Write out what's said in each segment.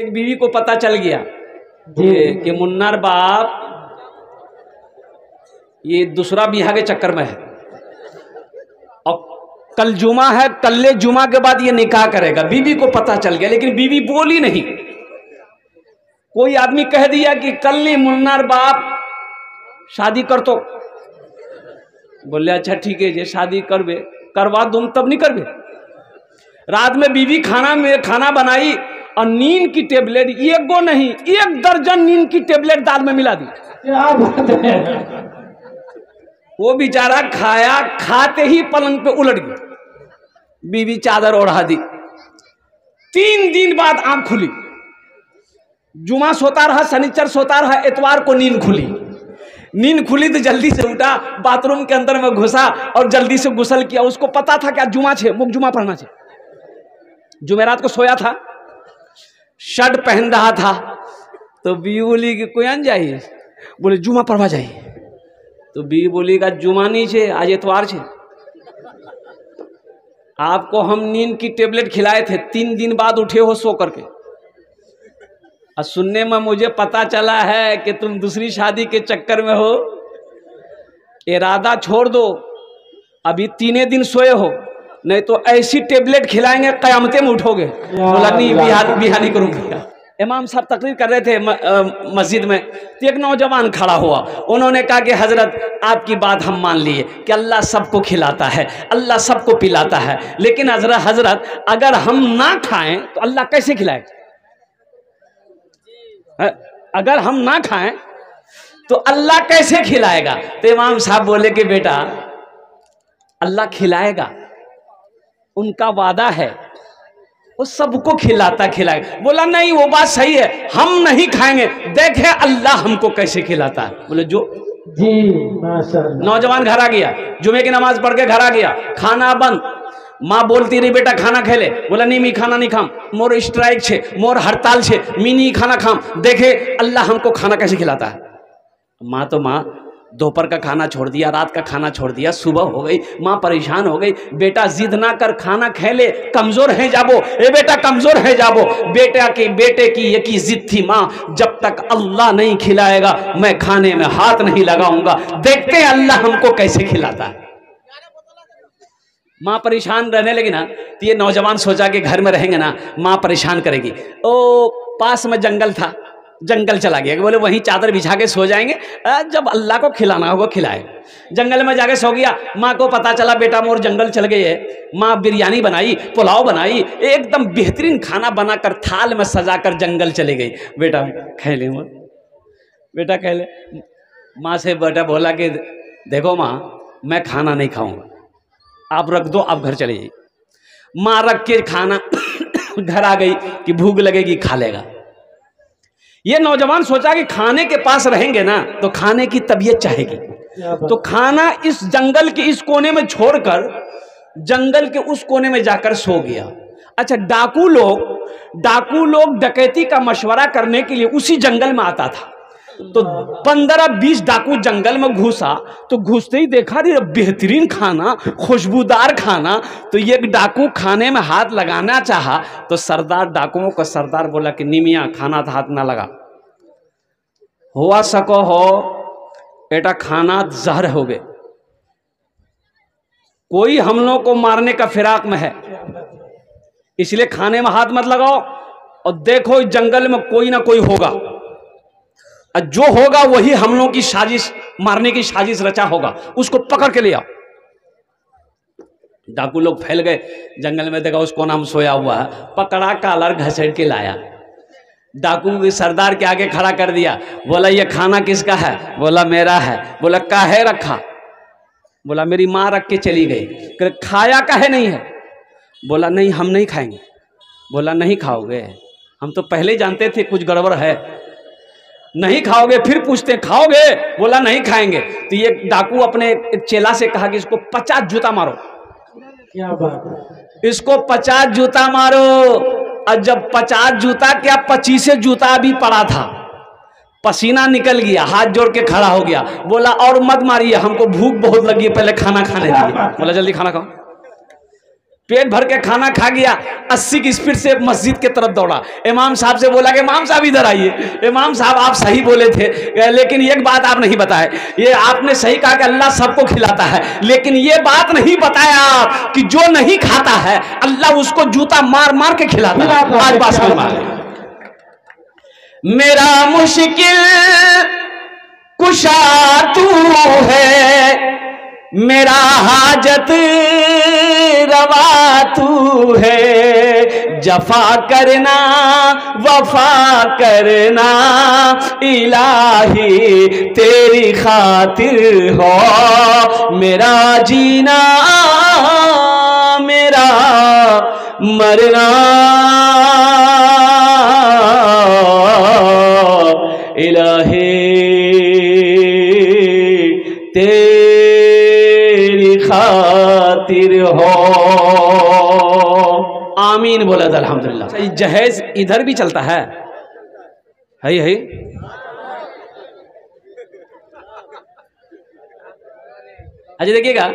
एक बीवी को पता चल गया कि मुन्नार बाप ये दूसरा बिहा के चक्कर में है और कल जुमा है, कल्ले जुमा के बाद ये निकाह करेगा। बीवी को पता चल गया लेकिन बीवी बोली नहीं। कोई आदमी कह दिया कि कल नहीं मुन्नार बाप शादी कर, तो बोले अच्छा ठीक है, ये शादी करबे करवा दूं तब नहीं करबे। रात में बीवी खाना बनाई और नींद की टेबलेट एक गो नहीं 1 दर्जन नींद की टेबलेट दाल में मिला दी। क्या बात है। वो बेचारा खाया, खाते ही पलंग पे उलट गया। बीवी चादर ओढ़ा दी। 3 दिन बाद आंख खुली। जुमा सोता रहा, शनिचर सोता रहा, इतवार को नींद खुली। नींद खुली तो जल्दी से उठा, बाथरूम के अंदर में घुसा और जल्दी से गुसल किया। उसको पता था कि आज जुमा छे, मुख जुमा पढ़ना छे। जुमेरात को सोया था, शर्ट पहन रहा था, तो बीवी बोली कि कोई आन जाइए, बोले जुमा पढ़वा जाइए। तो बीवी बोली का जुमा नहीं छे, आज इतवार छे। आपको हम नींद की टेबलेट खिलाए थे, 3 दिन बाद उठे हो सो करके। और सुनने में मुझे पता चला है कि तुम दूसरी शादी के चक्कर में हो। इरादा छोड़ दो, अभी 3 दिन सोए हो, नहीं तो ऐसी टेबलेट खिलाएंगे कयामते में उठोगे। बोला नहीं, बिहार नहीं करूंगा। इमाम साहब तकरीर कर रहे थे मस्जिद में, तो एक नौजवान खड़ा हुआ। उन्होंने कहा कि हजरत आपकी बात हम मान लिए कि अल्लाह सबको खिलाता है, अल्लाह सबको पिलाता है, लेकिन हजरत अगर हम ना खाएं तो अल्लाह कैसे खिलाए? अगर हम ना खाएं तो अल्लाह कैसे खिलाएगा? तो इमाम साहब बोले कि बेटा अल्लाह खिलाएगा, उनका वादा है, वो सबको खिलाता खिलाएगा। बोला नहीं, वो बात सही है, हम नहीं खाएंगे, देखे अल्लाह हमको कैसे खिलाता है। बोले जो जी माशाअल्लाह। नौजवान घर आ गया, जुमे की नमाज पढ़ के घर आ गया, खाना बंद। माँ बोलती रही बेटा खाना खेले, बोला नहीं मी खाना नहीं खाम, मोर स्ट्राइक छे, मोर हड़ताल छे, मी नहीं खाना खाम, देखे अल्लाह हमको खाना कैसे खिलाता है। माँ तो माँ दोपहर का खाना छोड़ दिया, रात का खाना छोड़ दिया, सुबह हो गई, माँ परेशान हो गई। बेटा जिद ना कर, खाना खे ले, कमजोर है जाबो, ए बेटा कमजोर है जाबो। बेटे की ये की जिद थी, माँ जब तक अल्लाह नहीं खिलाएगा मैं खाने में हाथ नहीं लगाऊंगा, देखते हैं अल्लाह हमको कैसे खिलाता है। माँ परेशान रहने लगी ना, तो ये नौजवान सोचा कि घर में रहेंगे ना माँ परेशान करेगी। ओ पास में जंगल था, जंगल चला गया। बोले वहीं चादर बिछा के सो जाएंगे, जब अल्लाह को खिलाना होगा खिलाए। जंगल में जाके सो गया। माँ को पता चला बेटा मोर जंगल चल गई है। माँ बिरयानी बनाई, पुलाव बनाई, एकदम बेहतरीन खाना बनाकर थाल में सजाकर जंगल चली गई। बेटा खा ले, बेटा खा ले। माँ से बेटा बोला कि देखो माँ मैं खाना नहीं खाऊंगा, आप रख दो, आप घर चले जाइए। माँ रख के खाना घर आ गई कि भूख लगेगी खा लेगा। ये नौजवान सोचा कि खाने के पास रहेंगे ना तो खाने की तबीयत चाहेगी, तो खाना इस जंगल के इस कोने में छोड़कर जंगल के उस कोने में जाकर सो गया। अच्छा, डाकू लोग डकैती का मशवरा करने के लिए उसी जंगल में आता था। तो 15-20 डाकू जंगल में घुसा, तो घुसते ही देखा रे बेहतरीन खाना, खुशबूदार खाना। तो ये डाकू खाने में हाथ लगाना चाहा तो सरदार डाकुओं का सरदार बोला कि निमिया खाना था हाथ ना लगा, हुआ सको हो बेटा खाना जहर हो गए, कोई हम लोग को मारने का फिराक में है, इसलिए खाने में हाथ मत लगाओ। और देखो जंगल में कोई ना कोई होगा, जो होगा वही हम लोगों की साजिश, मारने की साजिश रचा होगा, उसको पकड़ के ले आओ। डाकू लोग फैल गए जंगल में, देखा उस कोना में सोया हुआ है, पकड़ा कॉलर घसीट के लाया, डाकू के सरदार के आगे खड़ा कर दिया। बोला ये खाना किसका है? बोला मेरा है। बोला काहे रखा? बोला मेरी माँ रख के चली गई। खाया काहे नहीं है? बोला नहीं हम नहीं खाएंगे। बोला नहीं खाओगे? हम तो पहले जानते थे कुछ गड़बड़ है, नहीं खाओगे? फिर पूछते खाओगे? बोला नहीं खाएंगे। तो ये डाकू अपने चेला से कहा कि इसको 50 जूता मारो। क्या बात है। इसको 50 जूता मारो। और जब 50 जूता क्या 25 जूता भी पड़ा था, पसीना निकल गया, हाथ जोड़ के खड़ा हो गया। बोला और मत मारिए, हमको भूख बहुत लगी है, पहले खाना खाने दीजिए। बोला जल्दी खाना खाओ। पेट भर के खाना खा गया, 80 की स्पीड से मस्जिद के तरफ दौड़ा। इमाम साहब से बोला कि इमाम साहब इधर आइए। इमाम साहब आप सही बोले थे, लेकिन एक बात आप नहीं बताए। ये आपने सही कहा कि अल्लाह सबको खिलाता है, लेकिन ये बात नहीं बताया आप कि जो नहीं खाता है अल्लाह उसको जूता मार मार के खिलाता है। आज बात समझ में आ गई। मेरा मुश्किल कुशा तू है, मेरा हाजत रवा तू है, जफा करना वफा करना इलाही तेरी खातिर हो, मेरा जीना मेरा मरना इलाही तेरी खातिर हो। आमीन बोला था अल्हम्दुलिल्लाह। सही जहेज इधर भी चलता है। अच्छा देखिएगा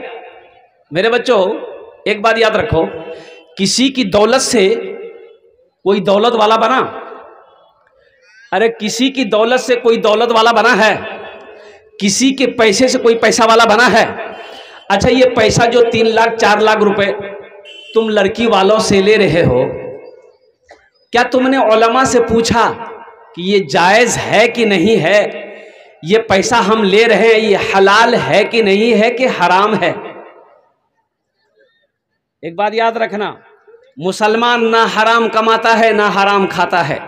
मेरे बच्चों, एक बात याद रखो, किसी की दौलत से कोई दौलत वाला बना? अरे किसी की दौलत से कोई दौलत वाला बना है? किसी के पैसे से कोई पैसा वाला बना है? अच्छा ये पैसा जो 3 लाख 4 लाख रुपए तुम लड़की वालों से ले रहे हो, क्या तुमने उलमा से पूछा कि ये जायज है कि नहीं है? ये पैसा हम ले रहे हैं ये हलाल है कि नहीं है कि हराम है? एक बात याद रखना, मुसलमान ना हराम कमाता है ना हराम खाता है।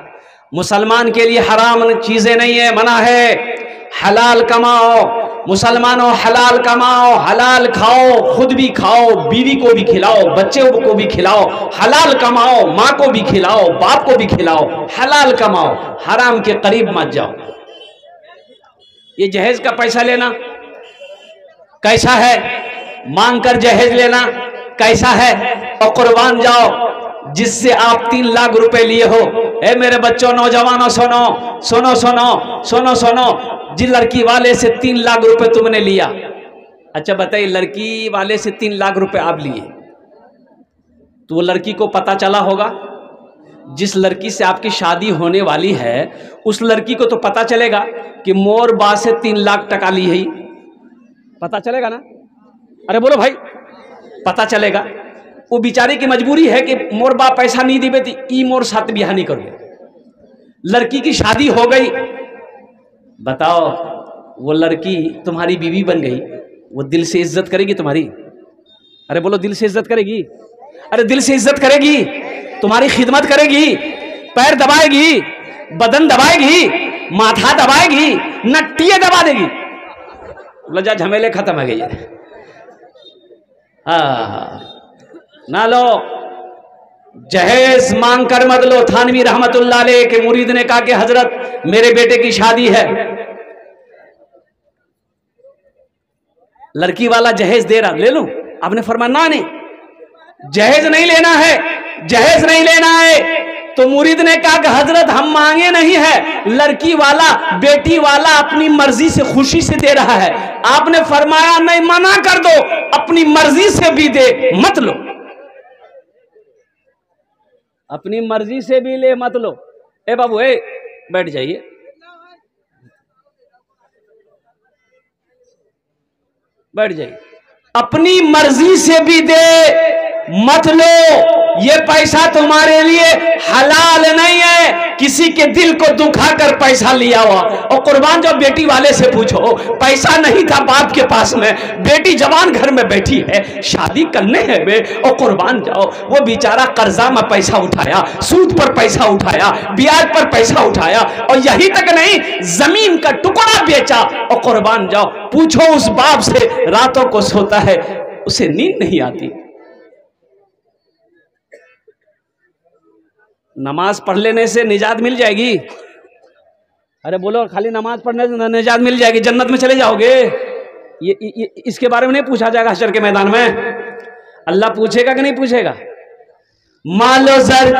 मुसलमान के लिए हराम चीजें नहीं है, मना है। हलाल कमाओ मुसलमानों, हलाल कमाओ, हलाल खाओ, खुद भी खाओ, बीवी को भी खिलाओ, बच्चे को भी खिलाओ। हलाल कमाओ, माँ को भी खिलाओ, बाप को भी खिलाओ। हलाल कमाओ, हराम के करीब मत जाओ। ये जहेज का पैसा लेना कैसा है? मांग कर जहेज लेना कैसा है? और कुर्बान जाओ जिससे आप 3 लाख रुपए लिए हो। ए मेरे बच्चों, नौजवानों, सुनो सुनो सुनो सुनो सुनो, जिस लड़की वाले से 3 लाख रुपए तुमने लिया, अच्छा बताइए, लड़की वाले से 3 लाख रुपए आप लिए तो वो लड़की को पता चला होगा? जिस लड़की से आपकी शादी होने वाली है उस लड़की को तो पता चलेगा कि मोर बा से 3 लाख टका ली है। पता चलेगा ना? अरे बोलो भाई, पता चलेगा। वो बेचारे की मजबूरी है कि मोर बाप पैसा नहीं दी बेटी, ई मोर साथ ब्याह नहीं करोगे। लड़की की शादी हो गई, बताओ वो लड़की तुम्हारी बीवी बन गई, वो दिल से इज्जत करेगी तुम्हारी? अरे बोलो, दिल से इज्जत करेगी? अरे दिल से इज्जत करेगी, तुम्हारी खिदमत करेगी, पैर दबाएगी, बदन दबाएगी, माथा दबाएगी, नट्टियां दबा देगी। लजा झमेले खत्म हो गई है। हाँ ना लो, जहेज मांग कर मत लो। थानवी रहमतुल्लाह अलैह के मुरीद ने कहा कि हजरत मेरे बेटे की शादी है, लड़की वाला जहेज दे रहा, ले लो। आपने फरमाया ना नहीं, जहेज नहीं लेना है, जहेज नहीं लेना है। तो मुरीद ने कहा कि हजरत हम मांगे नहीं है, लड़की वाला बेटी वाला अपनी मर्जी से खुशी से दे रहा है। आपने फरमाया नहीं, मना कर दो, अपनी मर्जी से भी दे, मत लो। अपनी मर्जी से भी ले, मत लो। ए बाबू, ए बैठ जाइए। बैठ जाइए। अपनी मर्जी से भी दे, मत लो। ये पैसा तुम्हारे लिए हलाल नहीं है, किसी के दिल को दुखा कर पैसा लिया हुआ। और कुर्बान जाओ, बेटी वाले से पूछो, पैसा नहीं था बाप के पास में, बेटी जवान घर में बैठी है, शादी करने है बे। और कुर्बान जाओ, वो बेचारा कर्जा में पैसा उठाया, सूद पर पैसा उठाया, ब्याज पर पैसा उठाया, और यही तक नहीं, जमीन का टुकड़ा बेचा। और कुर्बान जाओ, पूछो उस बाप से, रातों को सोता है, उसे नींद नहीं आती। नमाज पढ़ लेने से निजात मिल जाएगी? अरे बोलो, खाली नमाज पढ़ने से निजात मिल जाएगी, जन्नत में चले जाओगे? ये इसके बारे में नहीं पूछा जाएगा हशर के मैदान में? अल्लाह पूछेगा कि नहीं पूछेगा? मालो जर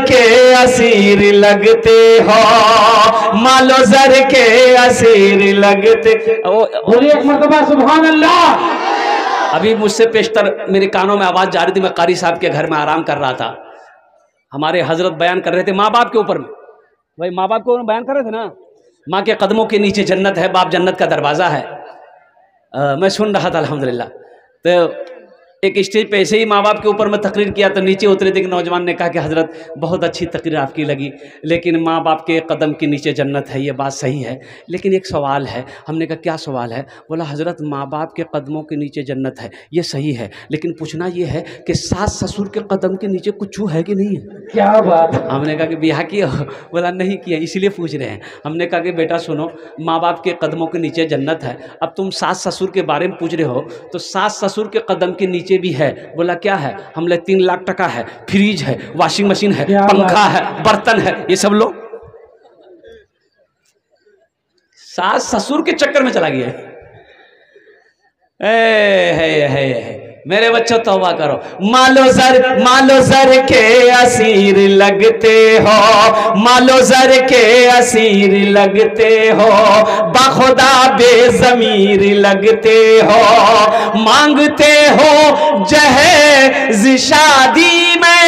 के असीर लगते हो, मालो जर के असीर लगते। बोलिए एक मर्तबा सुभान अल्लाह। अभी मुझसे पेशतर मेरे कानों में आवाज़ जा रही थी, मैं कारी साहब के घर में आराम कर रहा था, हमारे हजरत बयान कर रहे थे माँ बाप के ऊपर में, भाई माँ बाप के ऊपर बयान कर रहे थे ना, माँ के कदमों के नीचे जन्नत है, बाप जन्नत का दरवाज़ा है। मैं सुन रहा था अल्हम्दुलिल्लाह। तो एक स्टेज पे ऐसे ही माँ बाप के ऊपर में तकरीर किया तो नीचे उतरे थे, एक नौजवान ने कहा कि हज़रत बहुत अच्छी तकरीर आपकी लगी, लेकिन माँ बाप के कदम के नीचे जन्नत है, ये बात सही है, लेकिन एक सवाल है। हमने कहा क्या सवाल है? बोला हज़रत माँ बाप के कदमों के नीचे जन्नत है, ये सही है, लेकिन पूछना ये है कि सास ससुर के कदम के नीचे कुछ है कि नहीं है? क्या बात। हमने कहा कि ब्याह किया? बोला नहीं किया, इसलिए पूछ रहे हैं। हमने कहा कि बेटा सुनो, माँ बाप के कदमों के नीचे जन्नत है, अब तुम सास ससुर के बारे में पूछ रहे हो, तो सास ससुर के कदम के नीचे भी है। बोला क्या है? हमने 3 लाख टका है, फ्रिज है, वॉशिंग मशीन है, पंखा है, बर्तन है, ये सब लो। सास ससुर के चक्कर में चला गया है। मेरे बच्चों तौबा करो, मालो जर के असीर लगते हो, मालो जर के असीर लगते हो, बाखुदा बेज़मीर लगते हो, मांगते हो जहेज शादी में,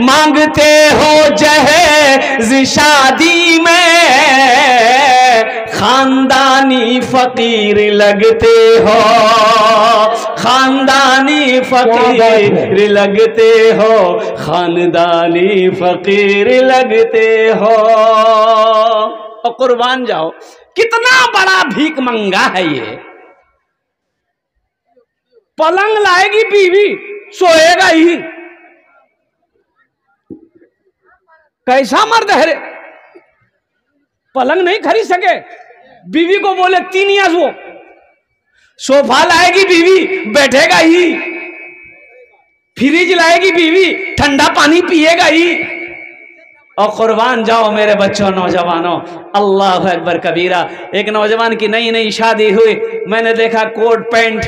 मांगते हो जहेज शादी में, खानदानी फकीर लगते हो, खानदानी फकीर लगते हो, खानदानी फकीर लगते हो। और कुर्बान जाओ, कितना बड़ा भीख मंगा है ये। पलंग लाएगी बीवी, सोएगा ही। कैसा मर्द है रे, पलंग नहीं खरीद सके, बीवी को बोले 3 याज, वो सोफा लाएगी बीवी, बैठेगा ही, फ्रिज लाएगी बीवी, ठंडा पानी पिएगा ही। और कुर्बान जाओ मेरे बच्चों, नौजवानों, अल्लाह अकबर कबीरा। एक नौजवान की नई नई शादी हुई, मैंने देखा कोट पैंट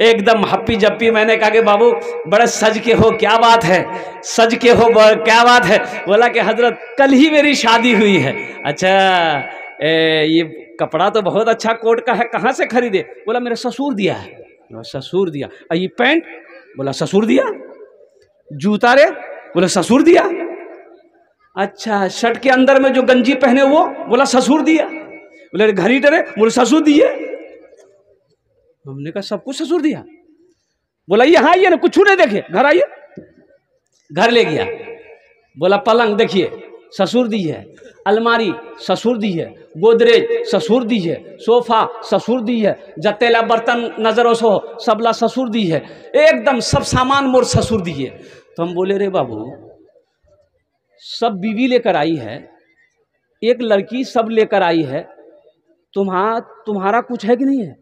एकदम हप्पी जप्पी। मैंने कहा कि बाबू बड़े सज के हो, क्या बात है? सज के हो, क्या बात है? बोला कि हजरत कल ही मेरी शादी हुई है। अच्छा, ये कपड़ा तो बहुत अच्छा कोट का है, कहाँ से खरीदे? बोला मेरे ससुर दिया है। ससुर दिया? ये पैंट? बोला ससुर दिया। जूता रे? बोला ससुर दिया। अच्छा, शर्ट के अंदर में जो गंजी पहने वो? बोला ससुर दिया। बोले घड़ी रे? बोले ससुर दिए। हमने कहा सब कुछ ससुर दिया? बोला ये हाँ, ये ना कुछ नहीं देखे, घर आइए। घर ले गया। बोला पलंग देखिए, ससुर दी है, अलमारी ससुर दी है, गोदरेज ससुर दी है, सोफा ससुर दी है, जतेला बर्तन नजरों से हो सबला ससुर दी है, एकदम सब सामान मोर ससुर दी है। तो हम बोले रे बाबू, सब बीवी लेकर आई है, एक लड़की सब लेकर आई है, तुम्हारा कुछ है कि नहीं है?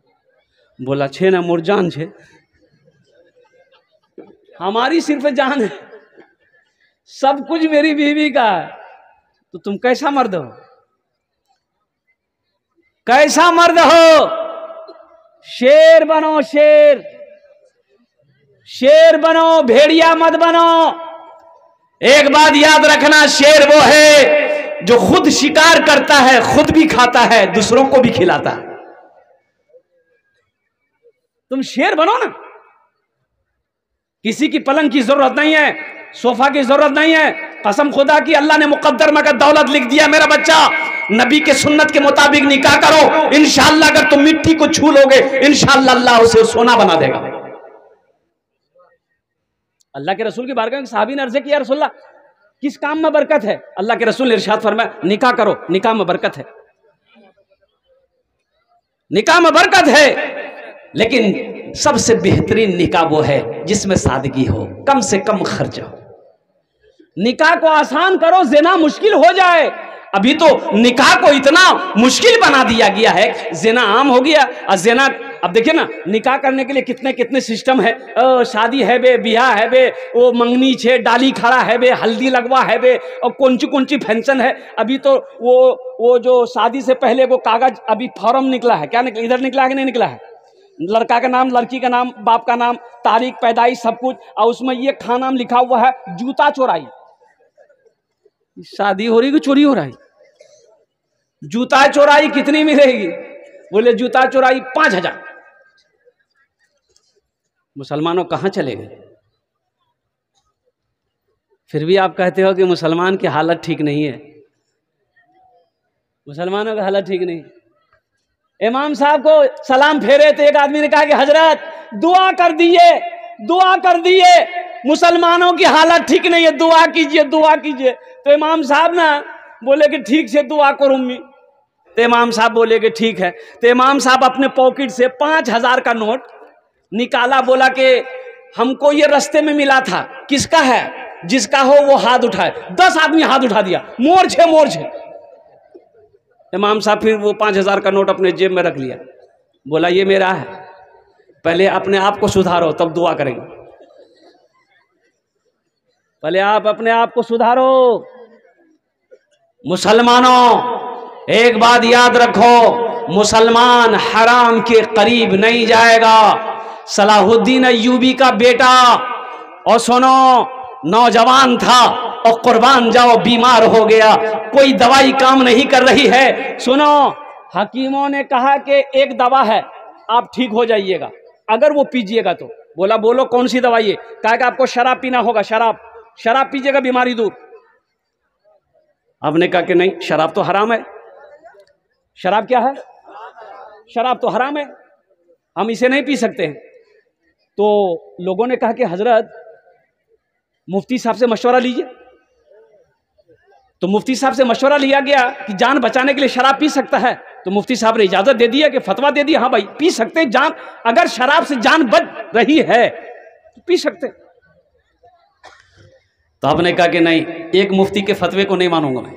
बोला छे ना, मोर जान छे, हमारी सिर्फ जान है, सब कुछ मेरी बीवी का है। तो तुम कैसा मर्द हो? कैसा मर्द हो? शेर बनो, शेर, शेर बनो, भेड़िया मत बनो। एक बात याद रखना, शेर वो है जो खुद शिकार करता है, खुद भी खाता है, दूसरों को भी खिलाता है। तुम शेर बनो ना। किसी की पलंग की जरूरत नहीं है, सोफा की जरूरत नहीं है। कसम खुदा की, अल्लाह ने मुकद्दर में अगर दौलत लिख दिया, मेरा बच्चा नबी के सुन्नत के मुताबिक निकाह करो, इंशाअल्लाह अगर तुम मिट्टी को छू लोगे, इंशाअल्लाह अल्लाह उसे सोना बना देगा। अल्लाह के रसूल की बारगाह में साहबी ने अर्ज़ किया, या रसूलल्लाह किस काम में बरकत है? अल्लाह के रसूल ने इरशाद फरमाया, निकाह करो, निकाह में बरकत है, निकाह में बरकत है। लेकिन सबसे बेहतरीन निकाह वो है जिसमें सादगी हो, कम से कम खर्च हो। निकाह को आसान करो, ज़िना मुश्किल हो जाए। अभी तो निकाह को इतना मुश्किल बना दिया गया है, ज़िना आम हो गया। और ज़िना, अब देखिए ना, निकाह करने के लिए कितने कितने सिस्टम है। शादी है बे, ब्याह है बे, वो मंगनी छे, डाली खड़ा है बे, हल्दी लगवा है बे, और कौन सी फंक्शन है। अभी तो वो जो शादी से पहले वो कागज अभी फॉर्म निकला है, क्या निकला, इधर निकला है कि नहीं निकला है? लड़का का नाम, लड़की का नाम, बाप का नाम, तारीख पैदाइश, सब कुछ, और उसमें ये खाना लिखा हुआ है, जूता चोराई। शादी हो रही कि चोरी हो रहा है? जूता चोराई कितनी मिलेगी? बोले जूता चोराई 5000। मुसलमानों कहाँ चले गए? फिर भी आप कहते हो कि मुसलमान की हालत ठीक नहीं है, मुसलमानों की हालत ठीक नहीं। इमाम साहब को सलाम फेरे तो एक आदमी ने कहा कि हजरत दुआ कर दिए, दुआ कर दिए, मुसलमानों की हालत ठीक नहीं है, दुआ कीजिए, दुआ कीजिए। तो इमाम साहब ना बोले कि ठीक से दुआ करो उम्मी। तो इमाम साहब बोले कि ठीक है। तो इमाम साहब अपने पॉकेट से 5,000 का नोट निकाला, बोला कि हमको ये रास्ते में मिला था, किसका है? जिसका हो वो हाथ उठाए। 10 आदमी हाथ उठा दिया, मोर्चे मोर्चे। इमाम साहब फिर वो 5,000 का नोट अपने जेब में रख लिया, बोला ये मेरा है, पहले अपने आप को सुधारो तब दुआ करेंगे, पहले आप अपने आप को सुधारो। मुसलमानों एक बात याद रखो, मुसलमान हराम के करीब नहीं जाएगा। सलाहुद्दीन अय्यूबी का बेटा, और सुनो, नौजवान था और कुर्बान जाओ बीमार हो गया, कोई दवाई काम नहीं कर रही है। सुनो, हकीमों ने कहा कि एक दवा है, आप ठीक हो जाइएगा अगर वो पीजिएगा तो। बोला बोलो कौन सी दवाई है? कहा कि आपको शराब पीना होगा, शराब शराब पीजिएगा बीमारी दूर। आपने कहा कि नहीं, शराब तो हराम है। शराब क्या है? शराब तो हराम है, हम इसे नहीं पी सकते हैं। तो लोगों ने कहा कि हजरत मुफ्ती साहब से मशवरा लीजिए। तो मुफ्ती साहब से मशवरा लिया गया कि जान बचाने के लिए शराब पी सकता है। तो मुफ्ती साहब ने इजाजत दे दी है कि फतवा दे दिया, हाँ भाई पी सकते हैं, जान अगर शराब से जान बच रही है तो पी सकते हैं। तो आपने कहा कि नहीं, एक मुफ्ती के फतवे को नहीं मानूंगा मैं।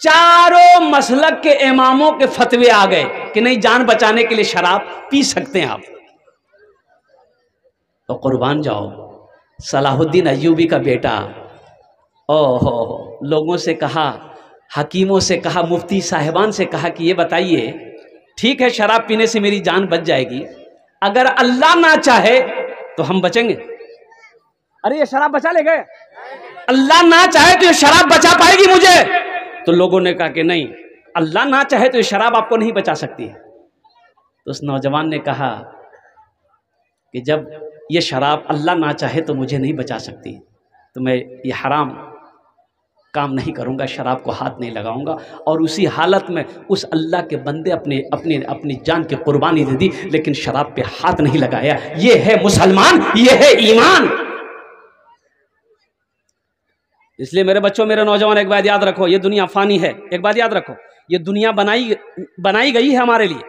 चारों मसलक के इमामों के फतवे आ गए कि नहीं, जान बचाने के लिए शराब पी सकते हैं आप। तो कुर्बान जाओ, सलाहुद्दीन अय्यूबी का बेटा, ओहो, लोगों से कहा, हकीमों से कहा, मुफ्ती साहिबान से कहा कि ये बताइए, ठीक है शराब पीने से मेरी जान बच जाएगी, अगर अल्लाह ना चाहे तो हम बचेंगे? अरे ये शराब बचा ले गए, अल्लाह ना चाहे तो ये शराब बचा पाएगी मुझे? तो लोगों ने कहा कि नहीं, अल्लाह ना चाहे तो ये शराब आपको नहीं बचा सकती। तो उस नौजवान ने कहा कि जब ये शराब अल्लाह ना चाहे तो मुझे नहीं बचा सकती, तो मैं ये हराम काम नहीं करूँगा, शराब को हाथ नहीं लगाऊंगा। और उसी हालत में उस अल्लाह के बंदे अपनी जान की कुर्बानी दे दी, लेकिन शराब पे हाथ नहीं लगाया। ये है मुसलमान, ये है ईमान। इसलिए मेरे बच्चों, मेरे नौजवान, एक बात याद रखो, ये दुनिया फानी है। एक बात याद रखो, ये दुनिया बनाई गई है हमारे लिए,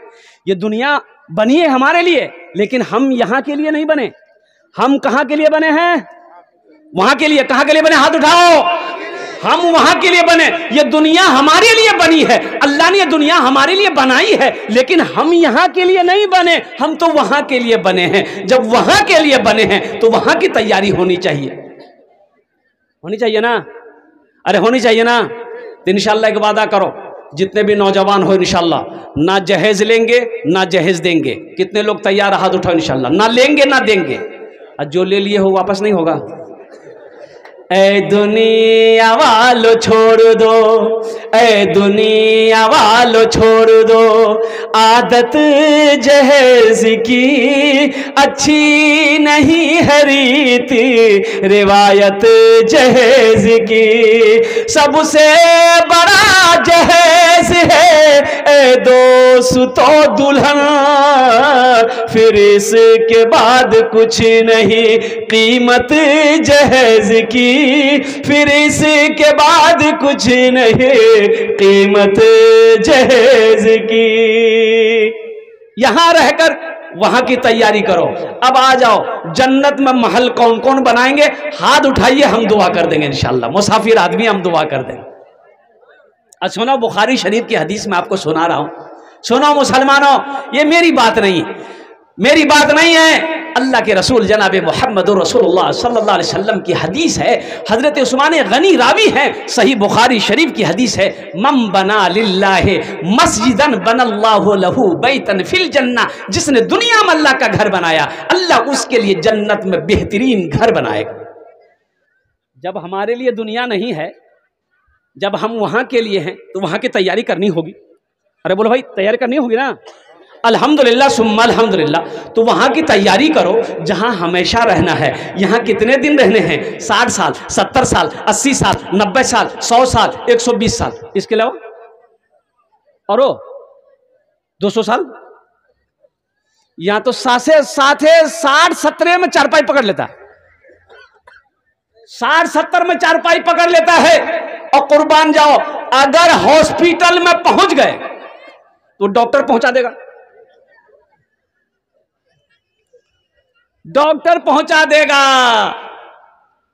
ये दुनिया बनी है हमारे लिए, लेकिन हम यहाँ के लिए नहीं बने। हम कहाँ के लिए बने हैं? वहां के लिए। कहाँ के लिए बने? हाथ उठाओ। हम वहां के लिए बने। ये दुनिया हमारे लिए बनी है, अल्लाह ने दुनिया हमारे लिए बनाई है, लेकिन हम यहाँ के लिए नहीं बने, हम तो वहां के लिए बने हैं। जब वहां के लिए बने हैं तो वहां की तैयारी होनी चाहिए, होनी चाहिए ना? अरे होनी चाहिए ना? तो इंशाल्लाह एक वादा करो, जितने भी नौजवान हो इंशाल्लाह ना जहेज लेंगे ना जहेज देंगे। कितने लोग तैयार? हाथ उठाओ। इंशाल्लाह ना लेंगे ना देंगे, और जो ले लिए हो वापस नहीं होगा। ऐ दुनिया वालो छोड़ दो, ऐ दुनिया वालो छोड़ दो, आदत जहेज की अच्छी नहीं है रीति, रिवायत जहेज की सबसे बड़ा जहेज है, ऐ दोस्तों दुल्हन, फिर इसके बाद कुछ नहीं कीमत जहेज की, फिर इसके बाद कुछ नहीं कीमत जहेज की। यहां रहकर वहां की तैयारी करो। अब आ जाओ, जन्नत में महल कौन कौन बनाएंगे? हाथ उठाइए, हम दुआ कर देंगे इंशाल्लाह। मुसाफिर आदमी हम दुआ कर देंगे। आज सुनो, बुखारी शरीफ की हदीस में आपको सुना रहा हूं। सुनो मुसलमानों, ये मेरी बात नहीं, मेरी बात नहीं है, अल्लाह के रसूल जनाब मोहम्मद रसूलुल्लाह सल्लल्लाहु अलैहि वसल्लम की हदीस है। हजरत उस्मान गनी रावी है, सही बुखारी शरीफ की हदीस है। मम बना लिल्लाहि मस्जिदन बनल्लाहु लहू बैतन फिल जन्ना, जिसने दुनिया में अल्लाह का घर बनाया, अल्लाह उसके लिए जन्नत में बेहतरीन घर बनाएगा। जब हमारे लिए दुनिया नहीं है, जब हम वहां के लिए हैं, तो वहां की तैयारी करनी होगी। अरे बोलो भाई, तैयारी करनी होगी ना? अल्हम्दुलिल्लाह सुम्मा अल्हम्दुलिल्लाह। तो वहाँ की तैयारी करो जहाँ हमेशा रहना है। यहाँ कितने दिन रहने हैं? 60 साल, 70 साल, 80 साल, 90 साल, 100 साल, 120 साल। इसके अलावा और 200 साल। यहाँ तो साथे 60-70 में चारपाई पकड़ लेता है, 60-70 में चारपाई पकड़ लेता है। और कुर्बान जाओ, अगर हॉस्पिटल में पहुंच गए तो डॉक्टर पहुंचा देगा, डॉक्टर पहुंचा देगा।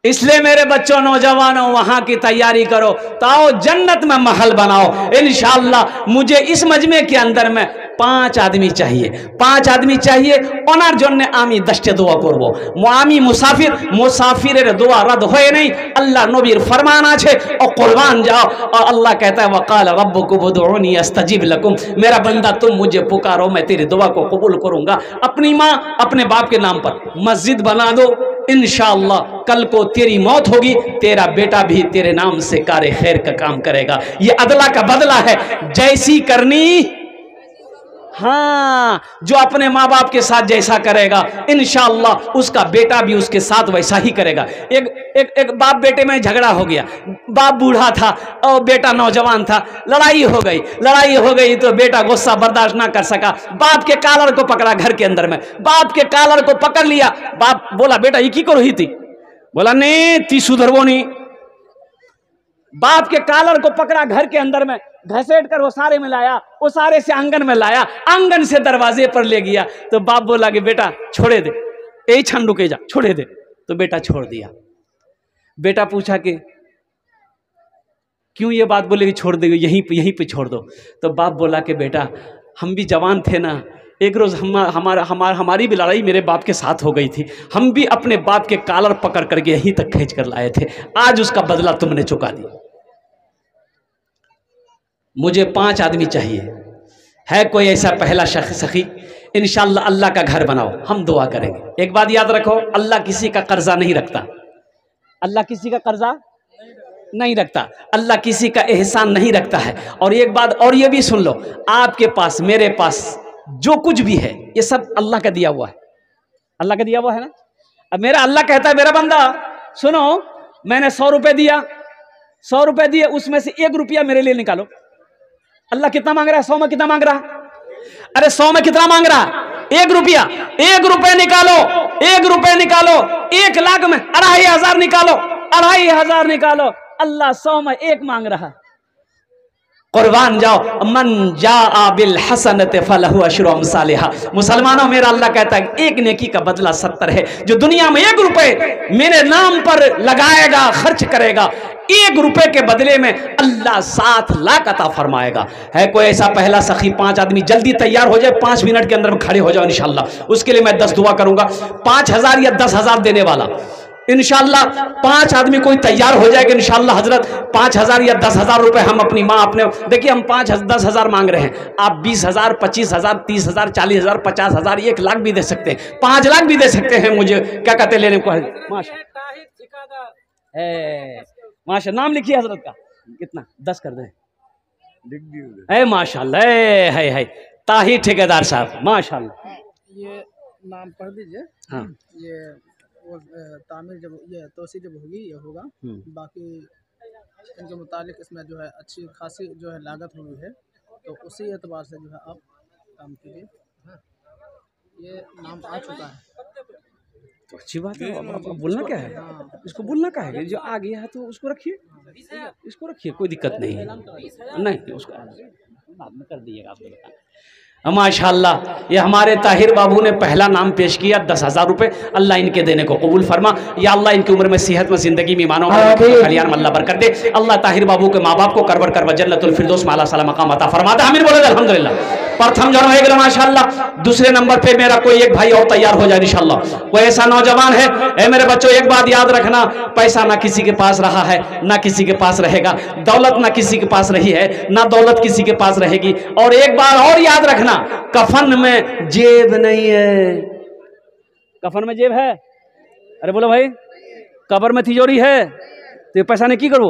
इसलिए मेरे बच्चों, नौजवानों, वहां की तैयारी करो, ताओ जन्नत में महल बनाओ इंशाअल्लाह। मुझे इस मजमे के अंदर में 5 आदमी चाहिए, 5 आदमी चाहिए। ओनार जन्ने आमी दस्ते दुआ करबो। आमी मुसाफिर दुआ रद्द होए नहीं, अल्लाह नबीर फरमाना छे। और कुर्बान जाओ, और अल्लाह कहता है वक़ाल रब्बुकुम उदऊनी अस्तजिब लकुम। मेरा बंदा तुम मुझे पुकारो, मैं तेरी दुआ को कबूल करूंगा। अपनी माँ अपने बाप के नाम पर मस्जिद बना दो, इंशाअल्लाह कल को तेरी मौत होगी, तेरा बेटा भी तेरे नाम से कारे खैर का काम करेगा। ये अदला का बदला है, जैसी करनी। हाँ, जो अपने माँ बाप के साथ जैसा करेगा इंशाअल्लाह उसका बेटा भी उसके साथ वैसा ही करेगा। एक बाप बेटे में झगड़ा हो गया, बाप बूढ़ा था और बेटा नौजवान था, लड़ाई हो गई तो बेटा गुस्सा बर्दाश्त ना कर सका, बाप के कॉलर को पकड़ा घर के अंदर में, बाप के कॉलर को पकड़ लिया। बाप बोला बेटा ये की करो ही थी? बोला नहीं ती सुधरवो नहीं। बाप के कॉलर को पकड़ा घर के अंदर में, घसीट कर वो सारे में लाया, वो सारे से आंगन में लाया, आंगन से दरवाजे पर ले गया। तो बाप बोला कि बेटा छोड़े दे, यही क्षण रुके जा, छोड़े दे। तो बेटा छोड़ दिया। बेटा पूछा कि क्यों ये बात बोले कि छोड़ दे, यहीं पे छोड़ दो। तो बाप बोला कि बेटा हम भी जवान थे ना, एक रोज हमारी भी लड़ाई मेरे बाप के साथ हो गई थी, हम भी अपने बाप के कॉलर पकड़ करके यहीं तक खींच कर लाए थे, आज उसका बदला तुमने चुका दिया। मुझे 5 आदमी चाहिए। है कोई ऐसा पहला सखी? इंशाअल्लाह अल्लाह का घर बनाओ, हम दुआ करेंगे। एक बात याद रखो, अल्लाह किसी का कर्जा नहीं रखता, अल्लाह किसी का कर्जा नहीं रखता, अल्लाह किसी का एहसान नहीं रखता है। और एक बात और ये भी सुन लो, आपके पास मेरे पास जो कुछ भी है ये सब अल्लाह का दिया हुआ है, अल्लाह का दिया हुआ है ना। अब मेरा अल्लाह कहता है मेरा बंदा सुनो, मैंने 100 रुपए दिया, 100 रुपए दिए, उसमें से 1 रुपया मेरे लिए निकालो। अल्लाह कितना मांग रहा है? 100 में कितना मांग रहा? अरे 100 में कितना मांग रहा? 1 रुपया। 1 रुपए निकालो, 1 रुपए निकालो। 1 लाख में 2500 निकालो, 2500 निकालो। अल्लाह 100 में 1 मांग रहा। कुर्बान जाओ, मन जाअ बिल हसनति फलहु अशरु अमसालिहा। मुसलमानों, मेरा अल्लाह कहता है 1 नेकी का बदला 70 है। जो दुनिया में 1 रुपए मेरे नाम पर लगाएगा, खर्च करेगा, 1 रुपए के बदले में अल्लाह 7 लाख अता फरमाएगा। है कोई ऐसा पहला सखी? 5 आदमी जल्दी तैयार हो जाए, 5 मिनट के अंदर में खड़े हो जाओ इंशाअल्लाह। उसके लिए मैं 10 दुआ करूंगा। 5000 या 10,000 देने वाला इंशाअल्लाह 5 आदमी कोई तैयार हो जाएगा इंशाअल्लाह। हजरत 5000 या 10,000 रुपए हम अपनी माँ अपने, देखिए हम 5-10,000 मांग रहे हैं, आप 20,000, 25,000, 30,000, 40,000, 50,000, 1 लाख भी दे सकते हैं, 5 लाख भी दे सकते हैं। मुझे क्या कहते हैं लेने को? माशा नाम लिखिए हजरत का, कितना 10 कर दें। माशाल्लाह, है ताहिर ठेकेदार साहब, माशाल्लाह। ये नाम पढ़ दीजिए। हाँ, ये तामीर जब ये तोसी जब होगी ये होगा, बाकी इनके मुतालिक इसमें जो है अच्छी खासी जो है लागत हुई है, तो उसी एतबार से जो है आप काम कीजिए। ये नाम आ चुका है तो अच्छी बात है। अब बोलना क्या है, इसको बोलना क्या है, जो आ गया है तो उसको रखिए, इसको रखिए, कोई दिक्कत नहीं है। नहीं उसको बाद में कर दीजिएगा, आपको बताना। माशाअल्लाह, ये हमारे ताहिर बाबू ने पहला नाम पेश किया, 10,000 रुपए। अल्लाह इनके देने को कबूल फरमा। या अल्लाह इनकी उम्र में सेहत में जिंदगी में मानो खलियान में अल्लाह बरकत दे। अल्लाह ताहिर बाबू के माँ बाप को करबर करबर जन्नतुल फिरदौस में आला साला मकाम अता फरमाता। हमीर बोले अल्हम्दुलिल्लाह। प्रथम जन्म है माशाअल्लाह। दूसरे नंबर पे मेरा कोई एक भाई और तैयार हो जाए इंशाअल्लाह। कोई ऐसा नौजवान है? ए मेरे बच्चों, एक बात याद रखना, पैसा ना किसी के पास रहा है, ना किसी के पास रहेगा। दौलत ना किसी के पास रही है, ना दौलत किसी के पास रहेगी। और एक बार और याद रखना, कफन में जेब नहीं है। कफन में जेब है? अरे बोलो भाई, कब्र में तिजोरी है तो ये पैसा नहीं की करो?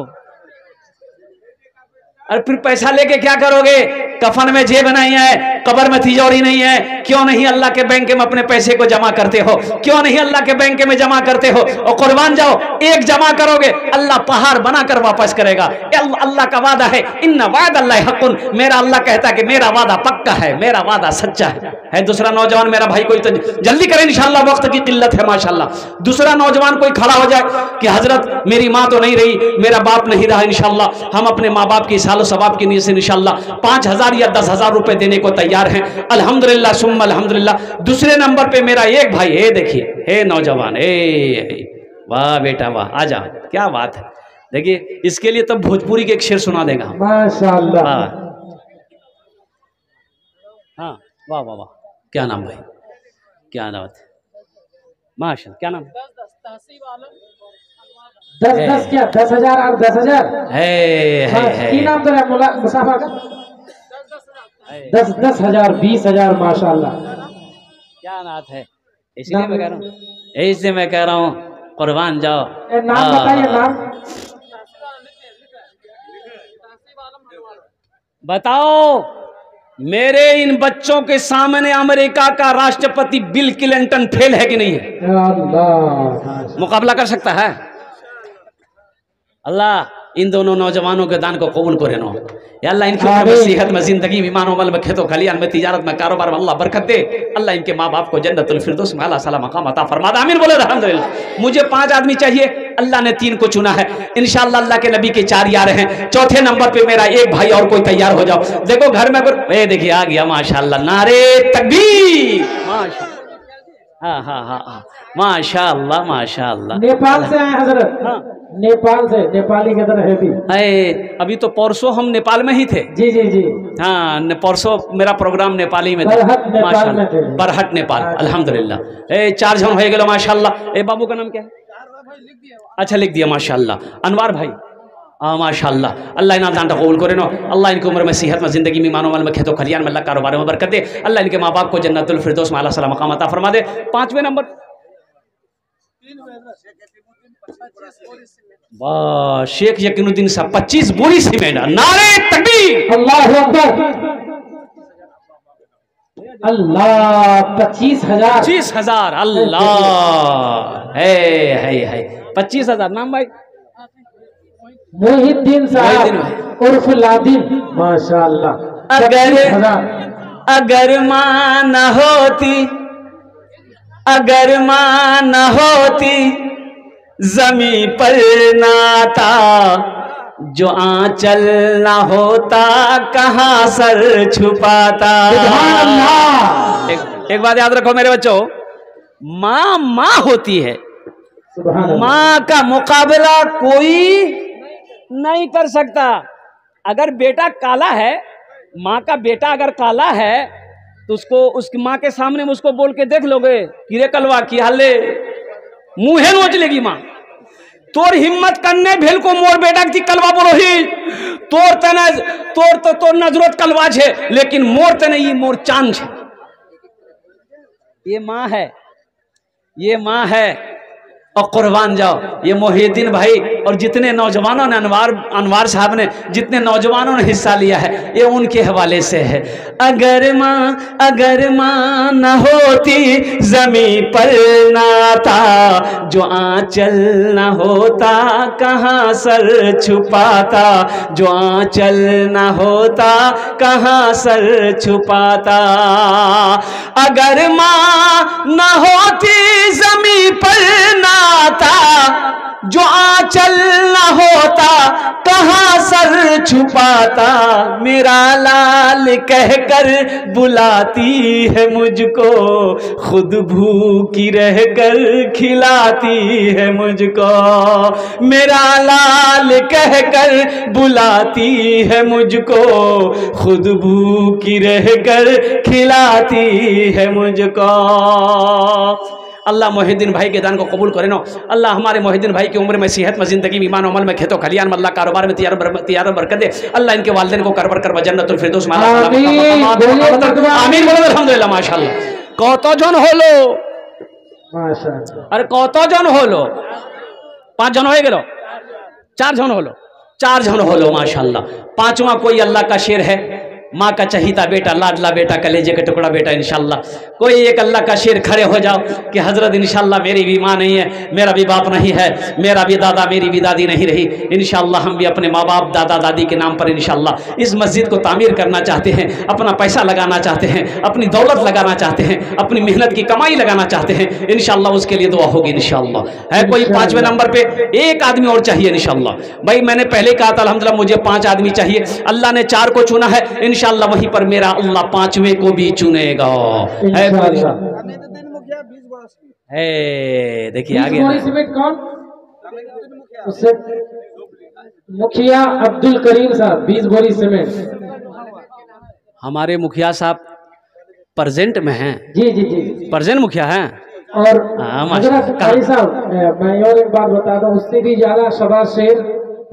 अरे फिर पैसा लेके क्या करोगे? कफन में जेब नहीं है, कब्र में तिजोरी नहीं है, क्यों नहीं अल्लाह के बैंक में अपने पैसे को जमा करते हो, क्यों नहीं अल्लाह के बैंक में जमा करते हो। और कुर्बान जाओ, एक जमा करोगे अल्लाह पहाड़ बनाकर वापस करेगा। अल्लाह का वादा है, इन्ना वादा अल्लाह हक़्क़ुन, मेरा अल्लाह कहता है कि मेरा वादा पक्का है, मेरा वादा सच्चा है। दूसरा नौजवान मेरा भाई कोई तो जल्दी करें, इंशाअल्लाह वक्त की किल्लत है माशाअल्लाह। दूसरा नौजवान कोई खड़ा हो जाए कि हजरत मेरी माँ तो नहीं रही, मेरा बाप नहीं रहा, इंशाअल्लाह हम अपने माँ बाप की सालो सवाब की नीयत से इंशाअल्लाह 5,000 या 10,000 रुपए देने को तैयार हैं। अल्हम्दुलिल्लाह सुम्मा अल्हम्दुलिल्लाह। दूसरे नंबर पे मेरा एक भाई है, देखिए हे नौजवान, वाह बेटा वाह, आ जा, क्या बात है। देखिए इसके लिए तो भोजपुरी के एक शेर सुना देगा माशाअल्लाह। हाँ वाह वाह वाह, क्या नाम भाई, क्या नाम है माशा, क्या नाम 10 क्या 10,000 और 10,000 है की नाम तो है मुसाफा का 10,000 20,000 माशाअल्लाह। क्या नात है, इसलिए मैं कह रहा हूँ, इसलिए मैं कह रहा हूँ कुर्बान जाओ। नाम बताइए, नाम बताओ। मेरे इन बच्चों के सामने अमेरिका का राष्ट्रपति बिल क्लिंटन फेल है कि नहीं है? अल्लाह मुकाबला कर सकता है? अल्लाह इन दोनों नौजवानों के दान को कबूल करे नो। या अल्लाह इनकी उम्र में, सेहत में, जिंदगी में, ईमान अमल में, खेतों खलियान में, तिजारत में, कारोबार में अल्लाह बरकत दे। अल्लाह इनके माँ बाप को जन्नतुल फिरदौस में आला साला मकाम अता फरमा दे। आमीन बोले अल्हम्दुलिल्लाह। मुझे 5 आदमी चाहिए, अल्लाह ने 3 को चुना है। इंशाअल्लाह अल्लाह के नबी के 4 यार हैं। चौथे नंबर पे मेरा एक भाई और कोई तैयार हो जाओ। देखो घर में देखिए आ गया माशाअल्लाह, नारे तकबीर, माशाअल्लाह। हाँ माशाअल्लाह माशाअल्लाह। नेपाल से आए हजरत। हाँ नेपाल से, नेपाली के तरह है भी। अभी तो परसों हम नेपाल में ही थे। जी जी जी हाँ, परसों मेरा प्रोग्राम नेपाली में था, माशाअल्लाह, बरहट नेपाल। अल्हम्दुलिल्लाह 4 जन हो गए माशाअल्लाह। बाबू का नाम क्या है? अच्छा लिख दिया माशाअल्लाह, अनवार भाई। माशाअल्लाह, अल्लाह इन्हें दान कबूल करे नो। अल्लाह इनकी उम्र में, सेहत में, जिंदगी में, मानो माल में, खेतों खलियान में, अल्लाह कारोबार में बरकत दे। अल्लाह इनके माँ बाप को जन्नतुल फिरदौस में आला साला मकाम अता फरमा दे। 5वें नंबर वाह, शेख यकीनुद्दीन साहब 25 बोरी सीमेंट। नारे तकबीर, अल्लाहु अकबर। अल्लाह 25,000 25,000 अल्लाह है 25,000। नाम भाई मोहिद्दीन साहब उर्फ लादिन माशाअल्लाह। अगर माँ न होती, अगर माँ न होती जमी पर नाता, जो आंचल ना होता कहाँ सर छुपाता। एक बात याद रखो मेरे बच्चों, माँ माँ होती है, माँ का मुकाबला कोई नहीं कर सकता। अगर बेटा काला है, माँ का बेटा अगर काला है तो उसको, उसकी माँ के सामने में उसको बोल के देख लोगे कि रे कलवा की हाले, मुँहे नोच लेगी माँ। तोर हिम्मत करने भेल को मोर बेटा की कलवा बोलो ही, तोर तने तोर नजरोत कलवा छे, लेकिन मोर तने ये मोर चांद छे। ये माँ है, ये माँ है। और कुर्बान जाओ, ये मोहिद्दीन भाई और जितने नौजवानों ने, अनवार साहब ने, जितने नौजवानों ने हिस्सा लिया है, ये उनके हवाले से है। अगर माँ न होती जमी पर नाता, जो आंचल न होता कहाँ सर छुपाता, जो आंचल न होता कहाँ सर छुपाता। अगर माँ न होती जमी पर नाता, जो आंचल न होता कहाँ सर छुपाता। मेरा लाल कहकर बुलाती है मुझको, खुद भूखी रहकर खिलाती है मुझको। मेरा लाल कहकर बुलाती है मुझको, खुद भूखी रहकर खिलाती है मुझको। अल्लाह मोहिद्दीन भाई के दान को कबूल करे नो। अल्लाह हमारे मोहिद्दीन भाई की उम्र में, सेहत में, जिंदगी में, ईमान अमल में, खेतों खलियान में, अल्लाह कारोबार में तियार बरकत दे। अल्लाह इनके वालिदैन को करबर कर जन्नतुल फिरदौस में आमीन बोलो अल्हम्दुलिल्लाह माशाअल्लाह। कतजन हलो माशाअल्लाह, अरे कतजन हलो? 5 जन हो गेलो, 4 जन हलो, 4 जन हलो माशाअल्लाह। 5वां कोई अल्लाह का शेर है, माँ का चहीता बेटा, लाडला बेटा, कलेजे का टुकड़ा बेटा। इंशाल्लाह कोई एक अल्लाह का शेर खड़े हो जाओ कि हज़रत इंशाल्लाह मेरी भी माँ नहीं है, मेरा भी बाप नहीं है, मेरा भी दादा मेरी भी दादी नहीं रही। इंशाल्लाह हम भी अपने माँ बाप दादा दादी के नाम पर इंशाल्लाह इस मस्जिद को तामीर करना चाहते हैं, अपना पैसा लगाना चाहते हैं, अपनी दौलत लगाना चाहते हैं, अपनी मेहनत की कमाई लगाना चाहते हैं। इंशाल्लाह उसके लिए दुआ होगी इंशाल्लाह। है कोई 5वें नंबर पे? एक आदमी और चाहिए इंशाल्लाह। भाई मैंने पहले कहा था अल्हम्दुलिल्लाह मुझे 5 आदमी चाहिए, अल्लाह ने 4 को चुना है, इंशाल्लाह वहीं पर मेरा अल्लाह 5वें को भी चुनेगा। है देखिए आगे कौन? उससे मुखिया अब्दुल करीम साहब 20 बोरी सीमेंट। हमारे मुखिया साहब प्रेजेंट में हैं। जी जी जी, प्रेजेंट मुखिया हैं। और हजरत कारी साहब मैं और एक बात बता दूं, उससे भी ज्यादा शबाज शेर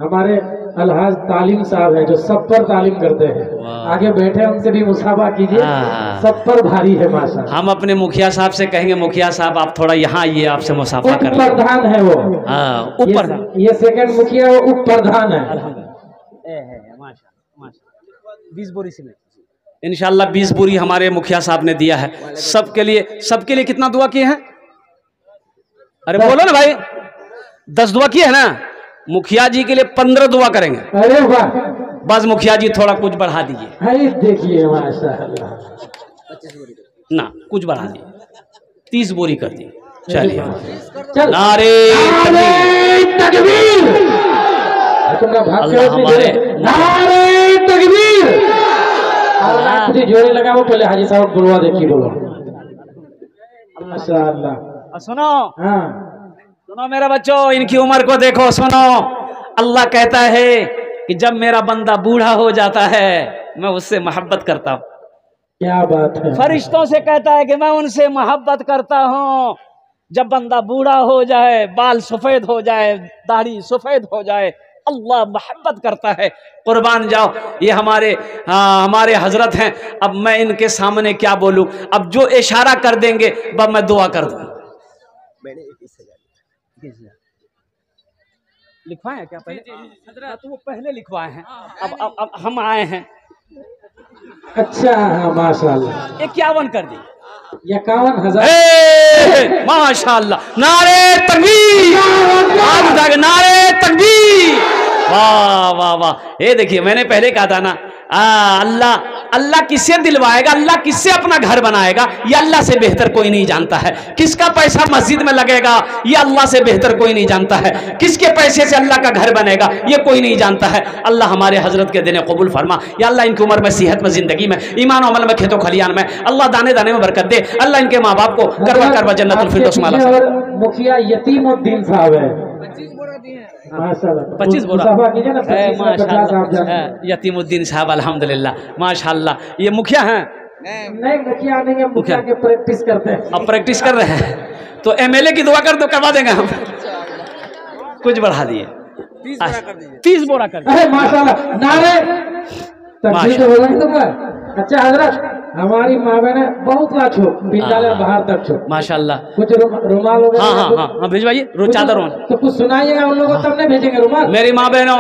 हमारे अलहाज तालीम साहब हैं जो सब पर तालीम करते हैं। आगे बैठे हैं, उनसे भी मुसाफा कीजिए, सब पर भारी है माशाअल्लाह। हम अपने मुखिया साहब से कहेंगे मुखिया साहब आप थोड़ा यहाँ आइए, आपसे मुसाफा कर। प्रधान है वो, ऊपर ये सेकंड मुखिया वो उप प्रधान है। 20 बोरी से इंशाल्लाह 20 बोरी हमारे मुखिया साहब ने दिया है सबके लिए कितना दुआ किए हैं? अरे बोलो ना भाई, 10 दुआ किए है ना? मुखिया जी के लिए 15 दुआ करेंगे। अरे वाह, बस मुखिया जी थोड़ा कुछ बढ़ा दीजिए। देखिए माशाअल्लाह, ना कुछ बढ़ा दीजिए, 30 बोरी कर दी। चलिए नारे तकबीर, हमारे नारे तकबीर। जोड़े लगा वो पहले हाजी साहब बुलवा देखिए, बोलो माशाअल्लाह। सुनो हाँ सुनो मेरे बच्चों, इनकी उम्र को देखो, सुनो। अल्लाह कहता है कि जब मेरा बंदा बूढ़ा हो जाता है मैं उससे मोहब्बत करता हूँ। क्या बात है। फरिश्तों से कहता है कि मैं उनसे मोहब्बत करता हूँ। जब बंदा बूढ़ा हो जाए, बाल सफेद हो जाए, दाढ़ी सफेद हो जाए, अल्लाह मोहब्बत करता है। कुर्बान जाओ, ये हमारे हजरत हैं। अब मैं इनके सामने क्या बोलूं? अब जो इशारा कर देंगे बस मैं दुआ कर दूं। मैंने 21,000 लिखवाए हैं क्या पहले? तो वो पहले लिखवाए हैं, अब हम आए हैं। अच्छा माशाअल्लाह, 51 कर दी। 51,000 माशाअल्लाह। नारे तकबीर, नारे तकबीर। वाह वाह वाह। ये देखिए मैंने पहले कहा था ना, अल्लाह किससे दिलवाएगा, अल्लाह किससे अपना घर बनाएगा, ये अल्लाह से बेहतर कोई नहीं जानता है। किसका पैसा मस्जिद में लगेगा ये अल्लाह से बेहतर कोई नहीं जानता है। किसके पैसे से अल्लाह का घर बनेगा ये कोई नहीं जानता है। अल्लाह हमारे हजरत के दिन कबूल फरमा। या अल्लाह इनकी उम्र में, सेहत में, जिंदगी में, ईमान अमल में, खेतों खलियान में अल्लाह दाने दाने में बरकत दे। अल्लाह इनके माँ बाप को करवा करवा जन्नतुल फिरदौस में। मुखिया यतीमुद्दीन साहब है, 25 बोरा यतीमुद्दीन साहब अल्हम्दुलिल्लाह माशाअल्लाह। ये मुखिया हैं? नहीं मुखिया नहीं है, मुखिया के प्रैक्टिस करते हैं। अब प्रैक्टिस कर रहे हैं तो एमएलए की दुआ कर दो, करवा देंगे हम। कुछ बढ़ा दिए, 30 बोरा कर दिए। माशाअल्लाह, नारे तकबीर। अच्छा हजरत, हमारी माँ बहने बहुत ला छो बाहर तक छो माशाअल्लाह। कुछ रुमाल वगैरह हाँ भिजवाइए, चादर तो कुछ सुनाइएगा उन लोगों को, तब नहीं भेजेंगे रुमाल। मेरी माँ बहनों,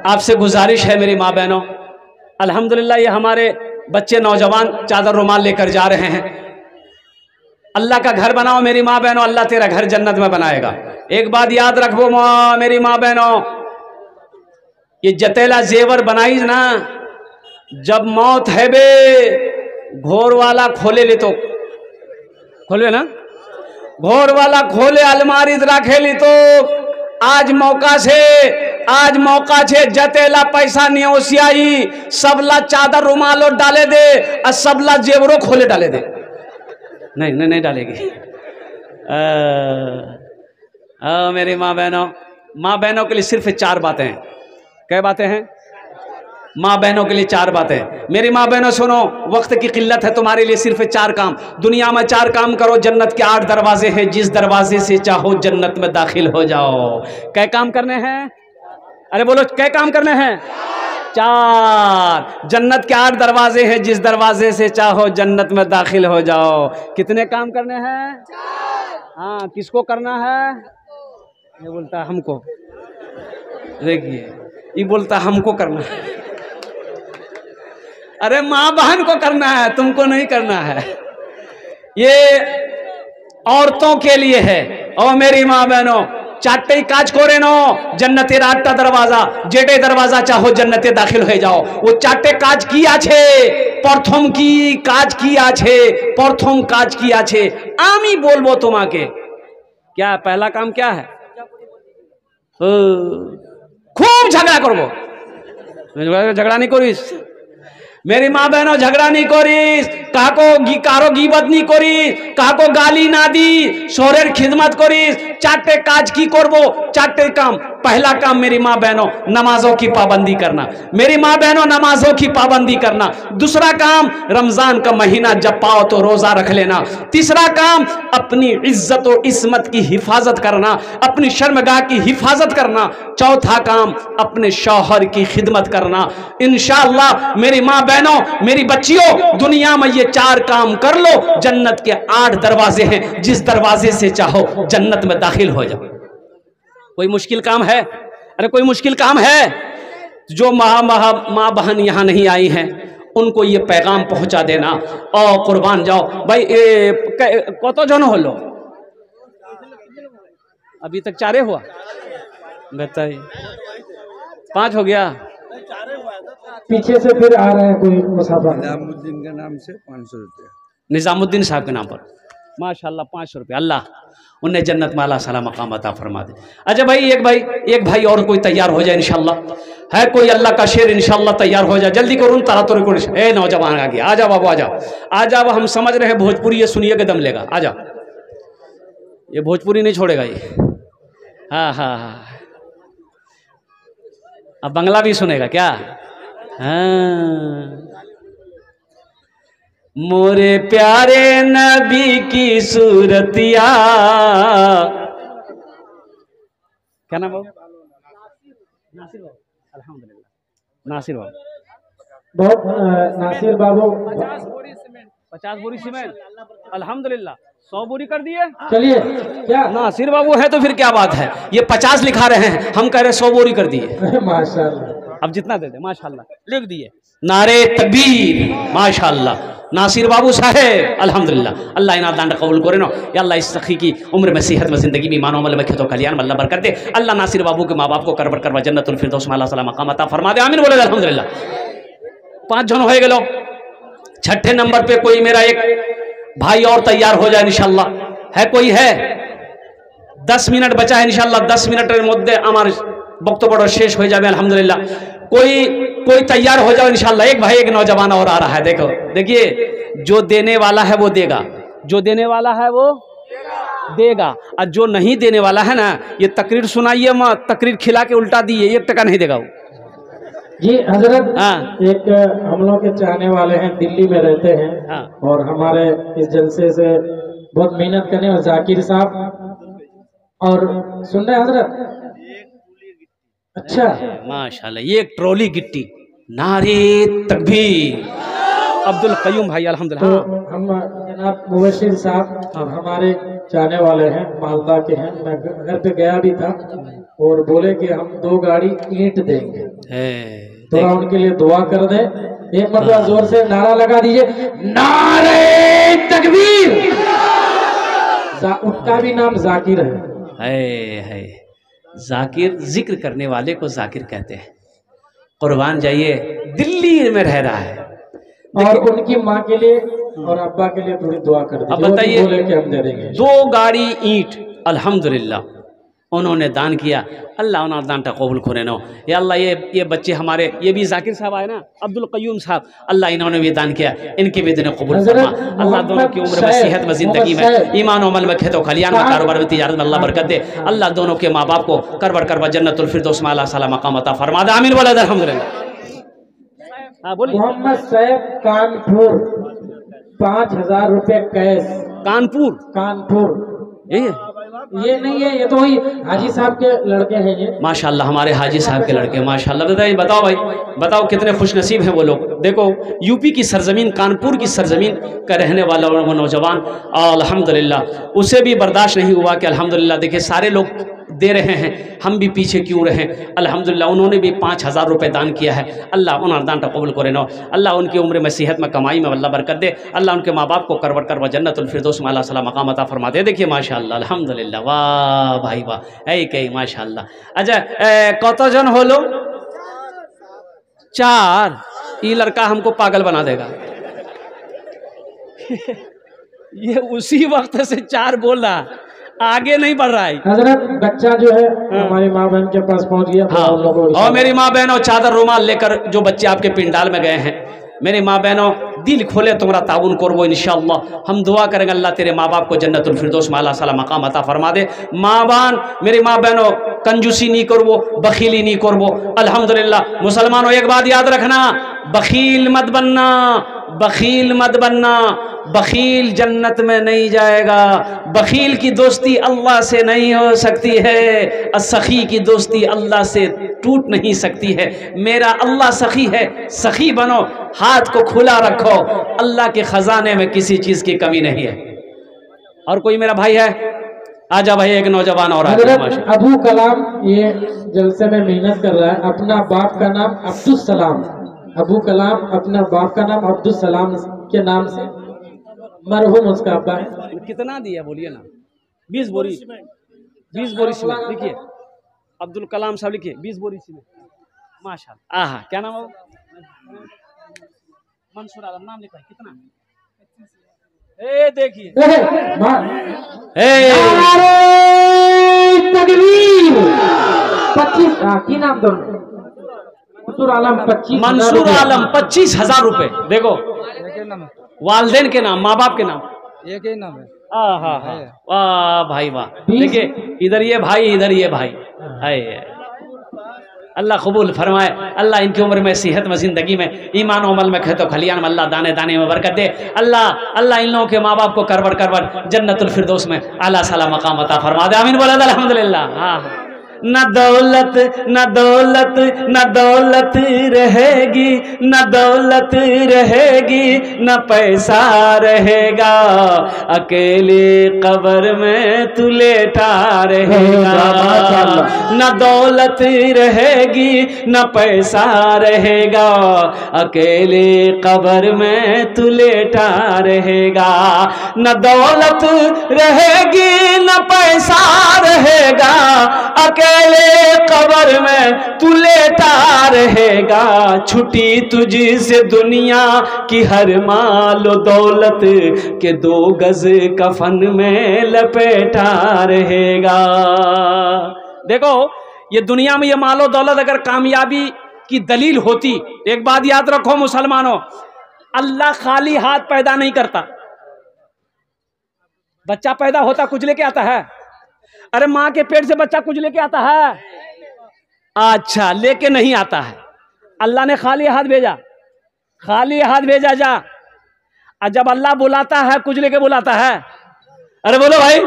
आपसे गुजारिश है मेरी माँ बहनों, अल्हम्दुलिल्लाह ये हमारे बच्चे नौजवान चादर रुमाल लेकर जा रहे हैं। अल्लाह का घर बनाओ मेरी माँ बहनों, अल्लाह तेरा घर जन्नत में बनाएगा। एक बात याद रखो मेरी माँ बहनों, ये जतेला जेवर बनाई ना, जब मौत है बे घोर वाला खोले ले तो खोले ना, घोर वाला खोले अलमारी रखे ली तो आज मौका छे जतेला पैसा नहीं ओसियाई, सबला चादर रुमालो डाले दे और सबला जेवरो खोले डाले दे। नहीं डालेगी। मेरी माँ बहनों के लिए सिर्फ 4 बातें हैं। क्या बातें हैं? माँ बहनों के लिए 4 बातें। मेरी माँ बहनों सुनो, वक्त की किल्लत है, तुम्हारे लिए सिर्फ 4 काम। दुनिया में 4 काम करो, जन्नत के 8 दरवाजे हैं, जिस दरवाजे से चाहो जन्नत में दाखिल हो जाओ। क्या काम करने हैं? अरे बोलो, क्या काम करने हैं? 4। जन्नत के 8 दरवाजे हैं, जिस दरवाजे से चाहो जन्नत में दाखिल हो जाओ। कितने काम करने हैं? 4। हाँ, किसको करना है? ये बोलता हमको, देखिए ये बोलता हमको करना है। अरे माँ बहन को करना है, तुमको नहीं करना है। ये औरतों के लिए है। और मेरी माँ बहनों, चाटे काज को रेनो जन्नते आठटा दरवाजा, जेटे दरवाजा चाहो जन्नते दाखिल हो जाओ। वो चाटे काज की आछे, प्रथम की काज की आछे, प्रथम काज की आछे। आमी बोलबो तुम्हाके क्या पहला काम क्या है? खूब झगड़ा करबो, झगड़ा नहीं करिस मेरी माँ बहनों, झगड़ा नहीं करिस, कारो गीबत नहीं करिस, काको गाली ना दी, शोरेर खिदमत करिस। चाटे काज की करबो, चाटे काम। पहला काम मेरी माँ बहनों, नमाजों की पाबंदी करना। मेरी माँ बहनों, नमाजों की पाबंदी करना। दूसरा काम, रमजान का महीना जब पाओ तो रोजा रख लेना। तीसरा काम, अपनी इज्जत और इस्मत की हिफाजत करना, अपनी शर्मगाह की हिफाजत करना। चौथा काम, अपने शौहर की खिदमत करना। इंशाअल्लाह मेरी माँ बहनों, मेरी बच्चियों, दुनिया में ये 4 काम कर लो, जन्नत के 8 दरवाजे हैं, जिस दरवाजे से चाहो जन्नत में दाखिल हो जाओ। कोई मुश्किल काम है? अरे कोई मुश्किल काम है? जो माँ बहन यहाँ नहीं आई हैं उनको ये पैगाम पहुंचा देना और कुर्बान जाओ भाई। कतो जन हो लो, अभी तक 4 हुआ, बताइए 5 हो गया। पीछे से फिर आ रहे हैं कोई मुसाफिर। निजामुद्दीन के नाम से 500 रुपया। निजामुद्दीन साहब के नाम पर माशाल्लाह 500 रुपया। अल्लाह उन्हें जन्नत में अल्लाह सला मकाम अता फरमा दे। अच्छा भाई, एक भाई और कोई तैयार हो जाए इंशाल्लाह। है कोई अल्लाह का शेर इंशाल्लाह तैयार हो जाए, जल्दी करो। तारा तो ए नौजवान आ गया, आ जाओ बाबू, आ जाओ, आ जाओ। हम समझ रहे हैं भोजपुरी, ये सुनिए के दम लेगा। आ जाओ, ये भोजपुरी नहीं छोड़ेगा ये। हाँ हाँ हाँ, अब बंगला भी सुनेगा क्या? हाँ। मोरे प्यारे नबी की सूरतिया, क्या नाम है? नासिर बाबू। अल्हम्दुलिल्लाह, नासिर बाबू। बहुत नासिर बाबू 50 बोरी सीमेंट, अल्हम्दुलिल्लाह 100 बोरी कर दिए। चलिए, क्या नासिर बाबू है तो फिर क्या बात है। ये 50 लिखा रहे हैं, हम कह रहे 100 बोरी कर दिए। माशाल्लाह, अब जितना दे दे माशाल्लाह, लिख दिए। नारे तकबीर, माशाल्लाह। नासिर बाबू साहेब अल्हम्दुलिल्लाह, अल्लाह इनाम दान कबूल करे नो। या अल्लाह इस सखी की उम्र में, सेहत में, जिंदगी में, ईमान अमल में, खेतों कल्याण में अल्लाह बरकत दे। अल्लाह नासिर बाबू के माँ बाप को करबर करवा जन्नतुल फिरदौस में अल्लाह सला मकाम अता फरमा दे। आमीन बोले अल्हम्दुलिल्लाह। 5 जन हो गए। छठे नंबर पे कोई मेरा एक भाई और तैयार हो जाए इंशाल्लाह। है कोई? है 10 मिनट बचा है इंशाल्लाह। 10 मिनट मध्य हमारे वक्तव्य शेष हो जाए अल्हम्दुलिल्लाह। कोई तैयार हो जाओ इंशाल्लाह। एक भाई, एक नौजवान और आ रहा है। देखो, देखिए, जो देने वाला है वो देगा, जो देने वाला है वो देगा, और जो नहीं देने वाला है ना, ये तकरीर सुनाइए मत, तकरीर खिला के उल्टा दिए, 1 टका नहीं देगा वो। जी हजरत, हाँ। एक हम लोग के चाहने वाले हैं, दिल्ली में रहते हैं। हाँ। और हमारे इस जलसे से बहुत मेहनत करने वाले जाकिर साहब। और सुन रहे हैं हजरत? अच्छा, माशाल्लाह, ये एक ट्रॉली गिट्टी। नारे तकबीर, अब्दुल कयूम भाई अल्हम्दुलिल्लाह। तो हम जनाब मुबशिर साहब और हमारे चाहने वाले हैं, मालदा के हैं। मैं घर पे गया भी था और बोले कि हम 2 गाड़ी ईंट देंगे। थोड़ा उनके लिए दुआ कर दे। एक मतलब जोर से नारा लगा दीजिए, नारे तकबीर। उनका भी नाम जाकिर है। जाकिर, जिक्र करने वाले को जाकिर कहते हैं। कुर्बान जाइए, दिल्ली में रह रहा है। और उनकी माँ के लिए और अब्बा के लिए थोड़ी दुआ कर दीजिए। अब बताइए, बोले कि हम दे देंगे 2 गाड़ी ईंट अल्हम्दुलिल्लाह उन्होंने दान किया। अल्लाह उन्होंने दान का कबूल करे नो। या अल्लाह, ये बच्चे हमारे, ये भी जाकिर साहब आए ना, अब्दुल कयूम साहब, अल्लाह इन्होंने भी दान किया, इनकी भी दिन कबूल फरमा। अल्लाह दोनों की उम्र में, सेहत में, जिंदगी में, ईमान अमल में, खेतों खलियान में, कारोबार में, तिजारत में अल्लाह बरकत दे। अल्लाह दोनों के माँ बाप को करबर करवा जन्नतुल फिरदौस में अल्लाह सला मकाम अता फरमा दे। आमीन बोले अल्हम्दुलिल्लाह। हाँ बोलिए। मोहम्मद सैफ कानपुर 5000 रुपए कैश। कानपुर ये नहीं है, ये तो वही हाजी साहब के लड़के हैं ये। माशाल्लाह, हमारे हाजी साहब के लड़के, माशाल्लाह। बताइए, बताओ भाई, बताओ कितने खुशनसीब हैं वो लोग। देखो, यूपी की सरजमीन, कानपुर की सरजमीन का रहने वाला वो नौजवान, अल्हम्दुलिल्लाह, उसे भी बर्दाश्त नहीं हुआ कि अल्हम्दुलिल्लाह, देखिए सारे लोग दे रहे हैं, हम भी पीछे क्यों रहे। अल्हम्दुलिल्लाह उन्होंने भी 5000 रुपये दान किया है। अल्लाह उन दान कबूल करे नो। अल्लाह उनकी उम्र में, सेहत में, कमाई में अल्लाह बरकत दे। अल्लाह उनके माँ बाप को करवट करवा जन्नतुल फिरदौस में अल्लाह सला मकाम अता फरमा दे। देखिए माशाअल्लाह अल्हम्दुलिल्लाह, वाह भाई वाह, ऐ कई माशाअल्लाह। अच्छा कत जन हो लो? 4। ये लड़का हमको पागल बना देगा। ये उसी वक्त से 4 बोल रहा, आगे नहीं बढ़ रहा है। हजरत बच्चा जो है हमारी माँ बहन के पास पहुंच गया। हाँ, और मेरी माँ बहनों चादर रुमाल लेकर जो बच्चे आपके पिंडाल में गए हैं, मेरी माँ बहनों दिल खोले तुम्हारा ताउन करवो इंशाअल्लाह। हम दुआ करेंगे अल्लाह तेरे माँ बाप को जन्नतुल फिरदौस में अल्लाह सला मकाम अता फरमा दे। माँ बहन, मेरी माँ बहनों कंजूसी नहीं करवो, बखीली नहीं करवो। अल्हम्दुलिल्लाह मुसलमानों एक बात याद रखना, बखील मत बनना, बखील मत बनना। बखील जन्नत में नहीं जाएगा। बखील की दोस्ती अल्लाह से नहीं हो सकती है, सखी की दोस्ती अल्लाह से टूट नहीं सकती है। मेरा अल्लाह सखी है, सखी बनो, हाथ को खुला रखो, अल्लाह के खजाने में किसी चीज़ की कमी नहीं है। और कोई मेरा भाई है? आजा भाई, एक नौजवान और अबू कलाम ये जलसे में मेहनत कर रहा है। अपना बाप का नाम अब्दुल सलाम, अबू कलाम अपना बाप का नाम अब्दुल सलाम के नाम से मरहूम उसका अब्बा है। कितना दिया बोलिए ना? 20 बोरी, 20 बोरी सीमेंट लिखिए। अब्दुल कलाम साहब लिखिए 20 बोरी सीमेंट। माशाल्लाह। आहा, क्या नाम है? मंसूर आलम नाम लिखा है। कितना? ए देखिए, तकबीर 25 की नाम दो मंसूर आलम 25,000 रुपए। देखो वालदेन के नाम, माँ बाप के नाम, एक ही नाम है। वाह भाई वाह। देखिए इधर ये भाई, इधर ये भाई। अल्लाह कबूल फरमाए। अल्लाह इनकी उम्र में, सेहत में, ज़िंदगी में, ईमान अमल में, खेतो खलियान में अल्लाह दाने दाने में बरकत दे। अल्लाह इन लोगों के माँ बाप को करवर करवर जन्नतुल फिरदौस में अल्लाह सला मकाम अता फरमा दे। आमीन बोला अल्हम्दुलिल्लाह। हाँ, न दौलत न दौलत न दौलत रहेगी, न दौलत रहेगी, न पैसा रहेगा, अकेले कब्र में तू लेटा रहेगा। न दौलत रहेगी, न पैसा रहेगा, अकेले कब्र में तू लेटा रहेगा। न दौलत रहेगी, न पैसा रहेगा, अकेले कब्र में तू लेटा रहेगा। छुट्टी तुझी से दुनिया की हर मालो दौलत के 2 गज कफन में लपेटा रहेगा। देखो ये दुनिया में ये मालो दौलत अगर कामयाबी की दलील होती, एक बात याद रखो मुसलमानों, अल्लाह खाली हाथ पैदा नहीं करता। बच्चा पैदा होता कुछ लेके आता है? अरे माँ के पेट से बच्चा कुछ लेके आता है? अच्छा, लेके नहीं आता है। अल्लाह ने खाली हाथ भेजा, खाली हाथ भेजा जा। और जब अल्लाह बुलाता है कुछ लेके बुलाता है? अरे बोलो भाई।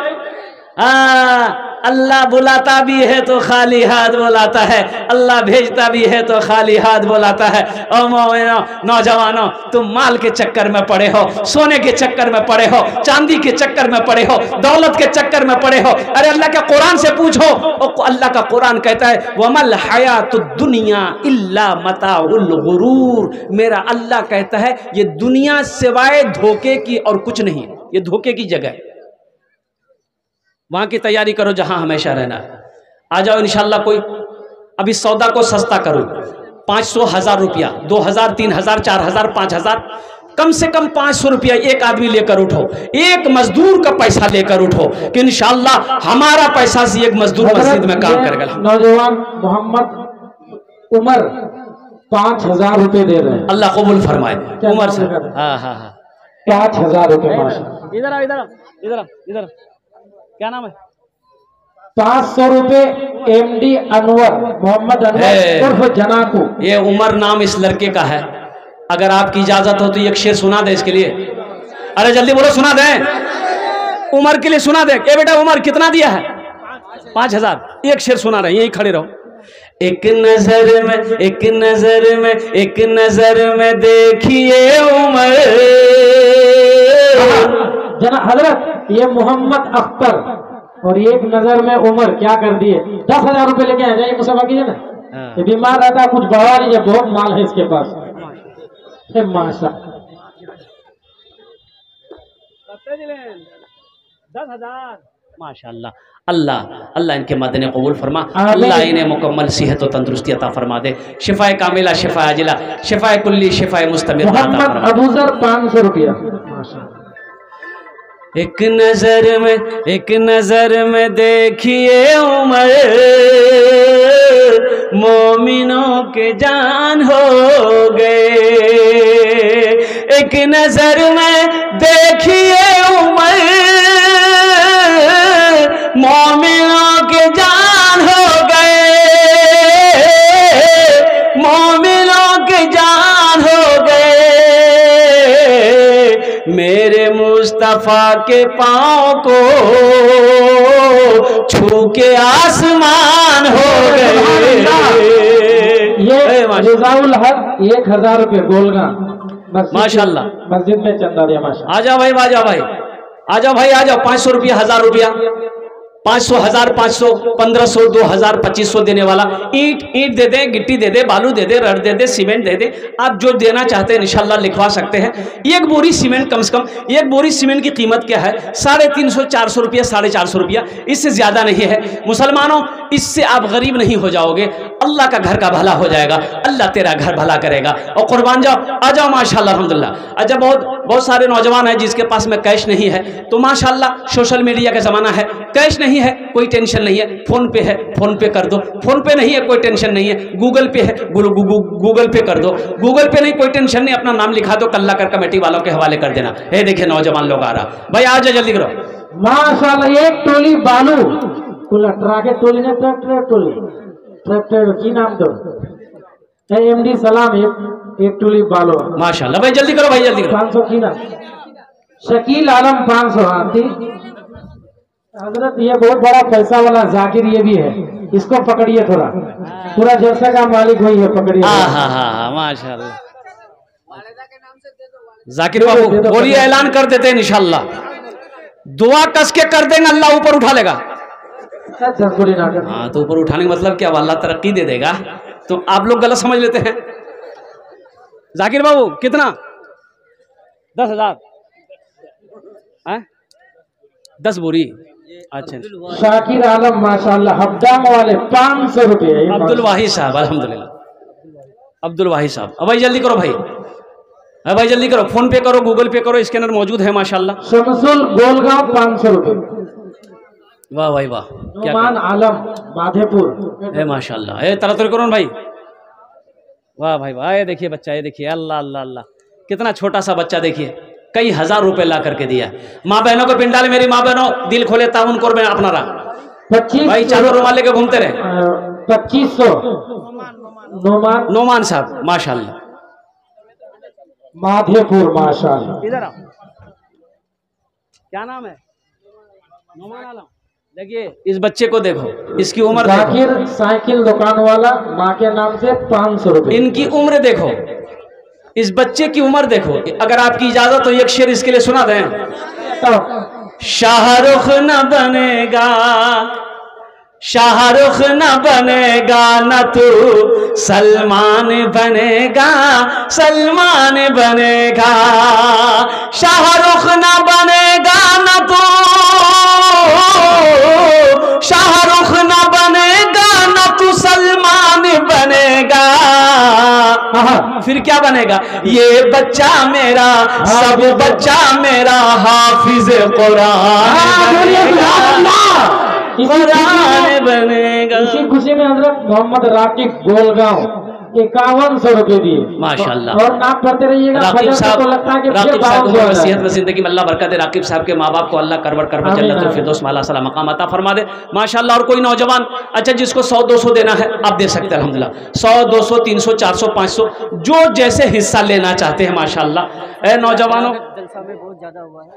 अल्लाह बुलाता भी है तो खाली हाथ बुलाता है, अल्लाह भेजता भी है तो खाली हाथ बुलाता है। ओ मोमिनो, नौजवानों, तुम माल के चक्कर में पड़े हो, सोने के चक्कर में पड़े हो, चांदी के चक्कर में पड़े हो, दौलत के चक्कर में पड़े हो। अरे अल्लाह के कुरान से पूछो, अल्लाह का कुरान कहता है वमल हयातुद दुनिया इल्ला मताउल गुरूर। मेरा अल्लाह कहता है ये दुनिया सिवाय धोखे की और कुछ नहीं, ये धोखे की जगह है। वहां की तैयारी करो जहां हमेशा रहना। आ जाओ इंशाल्लाह। कोई अभी सौदा को सस्ता करो, 500 1000 रुपया, 2000 3000 4000 5000, कम से कम 500 रुपया एक आदमी लेकर उठो, एक मजदूर का पैसा लेकर उठो कि इंशाल्लाह हमारा पैसा से एक मजदूर मस्जिद में काम करेगा। नौजवान मोहम्मद उमर 5000 रुपए दे रहे हैं। अल्लाह कबूल फरमाए। उमर से हाँ हाँ हाँ 5000 रुपए। इधर इधर इधर इधर, क्या नाम है? 500 रुपए एमडी अनवर, मोहम्मद अनवर उर्फ जनाकू। ये उमर नाम इस लड़के का है। अगर आपकी इजाजत हो तो एक शेर सुना दे इसके लिए। अरे जल्दी बोलो, सुना दे उमर के लिए, सुना दे। ए बेटा उमर कितना दिया है? 5000। एक शेर सुना रहे, यही खड़े रहो। एक नजर में, एक नजर में, एक नजर में देखिए उमर। जना हजरत ये मोहम्मद अख्तर और एक नजर में उम्र क्या कर दिए। 10,000 रुपए लेके आ जाइए, मुसाफा कीजिए ना। ये बीमार रहता है, कुछ बढ़ा लीजिए, बहुत माल है इसके पास। माशा 10,000 माशाअल्लाह। अल्लाह अल्लाह इनके मदने कबूल फरमा, अल्लाह इन्हें मुकम्मल सेहत और तंदुरुस्ती अता फरमा दे, शिफाए कामिला, शिफा अजिला, शिफाए कुल्ली, शिफाए मुस्तमिर। मोहम्मद अबूजर 500 रुपया। एक नजर में देखिए उमर, मोमिनों के जान हो गए। एक नजर में देखिए उमर, मोमिनों के जान हो गए, मोमिनों के जान हो गए। मेरे मुस्तफा के पाँव को छू के आसमान हो गए। ये रिजाउल हक 1,000 रुपये गोलगा माशाल्लाह मस्जिद में चंदा दिया। माशा आ जाओ भाई, आ जाओ भाई, आ जाओ भाई, आ जाओ। 500 रुपया, 1000 रुपया, 500, 1500, 1500, 2000, 2500 देने वाला। ईंट दे दे, गिट्टी दे दे, बालू दे दे, रड दे दे, सीमेंट दे दे, आप जो देना चाहते हैं इंशाल्लाह लिखवा सकते हैं। एक बोरी सीमेंट, कम से कम एक बोरी सीमेंट की कीमत क्या है? 350, 400 रुपया, 450 रुपया, इससे ज़्यादा नहीं है। मुसलमानों, इससे आप गरीब नहीं हो जाओगे, अल्लाह का घर का भला हो जाएगा, अल्लाह तेरा घर भला करेगा। और कुर्बान जाओ, आ जाओ माशाल्लाह अल्हम्दुलिल्लाह। अच्छा, बहुत सारे नौजवान हैं जिसके पास में कैश नहीं है, तो माशाल्लाह सोशल मीडिया का ज़माना है, कैश नहीं है कोई टेंशन नहीं है, फोन पे है, फोन पे कर दो। फोन पे नहीं है कोई टेंशन नहीं है, गूगल पे है, गूगल पे कर दो। गूगल पे नहीं कोई टेंशन नहीं, अपना नाम लिखा दो, कल्ला कर कमेटी वालों के हवाले कर देना। ये देखिए नौजवान लोग आ रहा, भाई आ जाओ जल्दी करो। माशाल्लाह, एक टोली बालू ट्रक टोली ने ट्रैक्टर की नाम दो MD सलाम, एक टोली बालू माशाल्लाह। भाई जल्दी करो, भाई जल्दी करो। 500 की ना शकील आलम 500। हाथी हजरत, ये बहुत बड़ा पैसा वाला जाकिर ये भी है, इसको पकड़िए थोड़ा, पूरा जलसा का मालिक वही है, पकड़िए। हाँ माशाल्लाह। जाकिर बाबू बोलिए, ऐलान कर देते हैं इंशाल्लाह, दुआ कस के कर देंगे, अल्लाह ऊपर उठा लेगा। हाँ, तो ऊपर उठाने का मतलब क्या? अल्लाह तरक्की दे देगा। तो आप लोग गलत समझ लेते हैं। जाकिर बाबू कितना? 10,000 है, 10 बोरी। अच्छा, शाकिर आलम माशाल्लाह, हब्दाम वाले 500 रुपये। अब्दुल वाहिद साहब, अल्हम्दुलिल्लाह, अब्दुल वाहिद साहब। अब भाई जल्दी करो भाई, अब भाई जल्दी करो, फोन पे करो, गूगल पे करो, स्कैनर मौजूद है माशाल्लाह। शमसुल गोलगांव 500 रुपये। वाह भाई वाह, क्या आलम माधेपुर है माशाल्लाह। ए तरह करो भाई, वाह भाई वाह। ये देखिए बच्चा, ये देखिए, अल्लाह अल्लाह अल्लाह, कितना छोटा सा बच्चा, देखिए कई हजार रुपए ला करके दिया। माँ बहनों को पिंडाले, मेरी माँ बहनों दिल खोले ताउन को मैं अपना रहा 25 भाई, चारों रुमाल लेके घूमते रहे। 2500 नोमान साहब माशाल्लाह, माधेपुर माशाल्लाह। इधर आओ, क्या नाम है? नोमान आलम। देखिए इस बच्चे को देखो, इसकी उम्र जाकिर साइकिल दुकान वाला, माँ के नाम से 500 रुपये। इनकी उम्र देखो, इस बच्चे की उम्र देखो। अगर आपकी इजाजत तो एक शेर इसके लिए सुना दें। शाहरुख न बनेगा, शाहरुख न बनेगा, न तू सलमान बनेगा, सलमान बनेगा। शाहरुख न बनेगा, न तू शाहरुख न बनेगा, न तू सलमान बनेगा। फिर क्या बनेगा? ये बच्चा मेरा, सब बच्चा मेरा हाफिज कुरान बनेगा। इसी खुशी में हजरत मोहम्मद राकिब गोलगांव 5100 रुपये दिए माशाल्लाह। और नाम पढ़ते रहिएगा। राकिब साहब, तो लगता है कि राकिब साहब को सेहत में जिंदगी में अल्लाह बरकत दे। राकिब साहब के माँ बाप को अल्लाह करवर करवर जन्नतुल फिरदौस माला सला मकाम अता फरमा दे माशाल्लाह। और कोई नौजवान अच्छा जिसको 100-200 देना है आप दे सकते हैं अल्हम्दुलिल्लाह। 100-200 300 400 500 जो जैसे हिस्सा लेना चाहते हैं माशाल्लाह। नौजवानों, जलसा में बहुत ज्यादा हुआ है।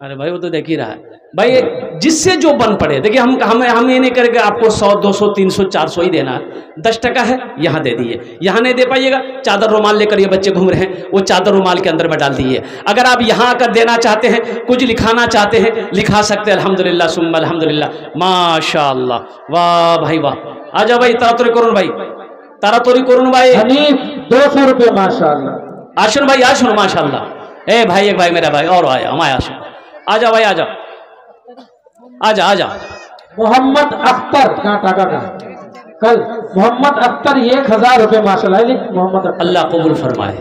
अरे भाई वो तो देख ही रहा है भाई, जिससे जो बन पड़े। देखिए हम ये नहीं करेंगे आपको 100 200 300 400 ही देना है, 10 टका है यहाँ दे दिए, यहाँ नहीं दे पाइएगा चादर रुमाल लेकर ये बच्चे घूम रहे हैं, वो चादर रुमाल के अंदर में डाल दिए। अगर आप यहाँ आकर देना चाहते हैं, कुछ लिखाना चाहते हैं, लिखा सकते हैं। अल्हम्दुलिल्लाह सुम्मा अल्हम्दुलिल्लाह, माशाअल्लाह, वाह भाई वाह। आ जाओ भाई, तारातोरी करुन भाई, तारातोरी करुन भाई। हनीफ 200 रुपये माशाअल्लाह। आशुन भाई आशुन माशाअल्लाह। ए भाई एक भाई मेरा भाई और आया हमारे आशुन, आ जाओ भाई आ जाओ, आजा आजा। मोहम्मद अख्तर कहाँ टाका का कल मोहम्मद अख्तर 1000 रुपये माशाल्लाह। मोहम्मद अल्लाह कबूल फरमाए।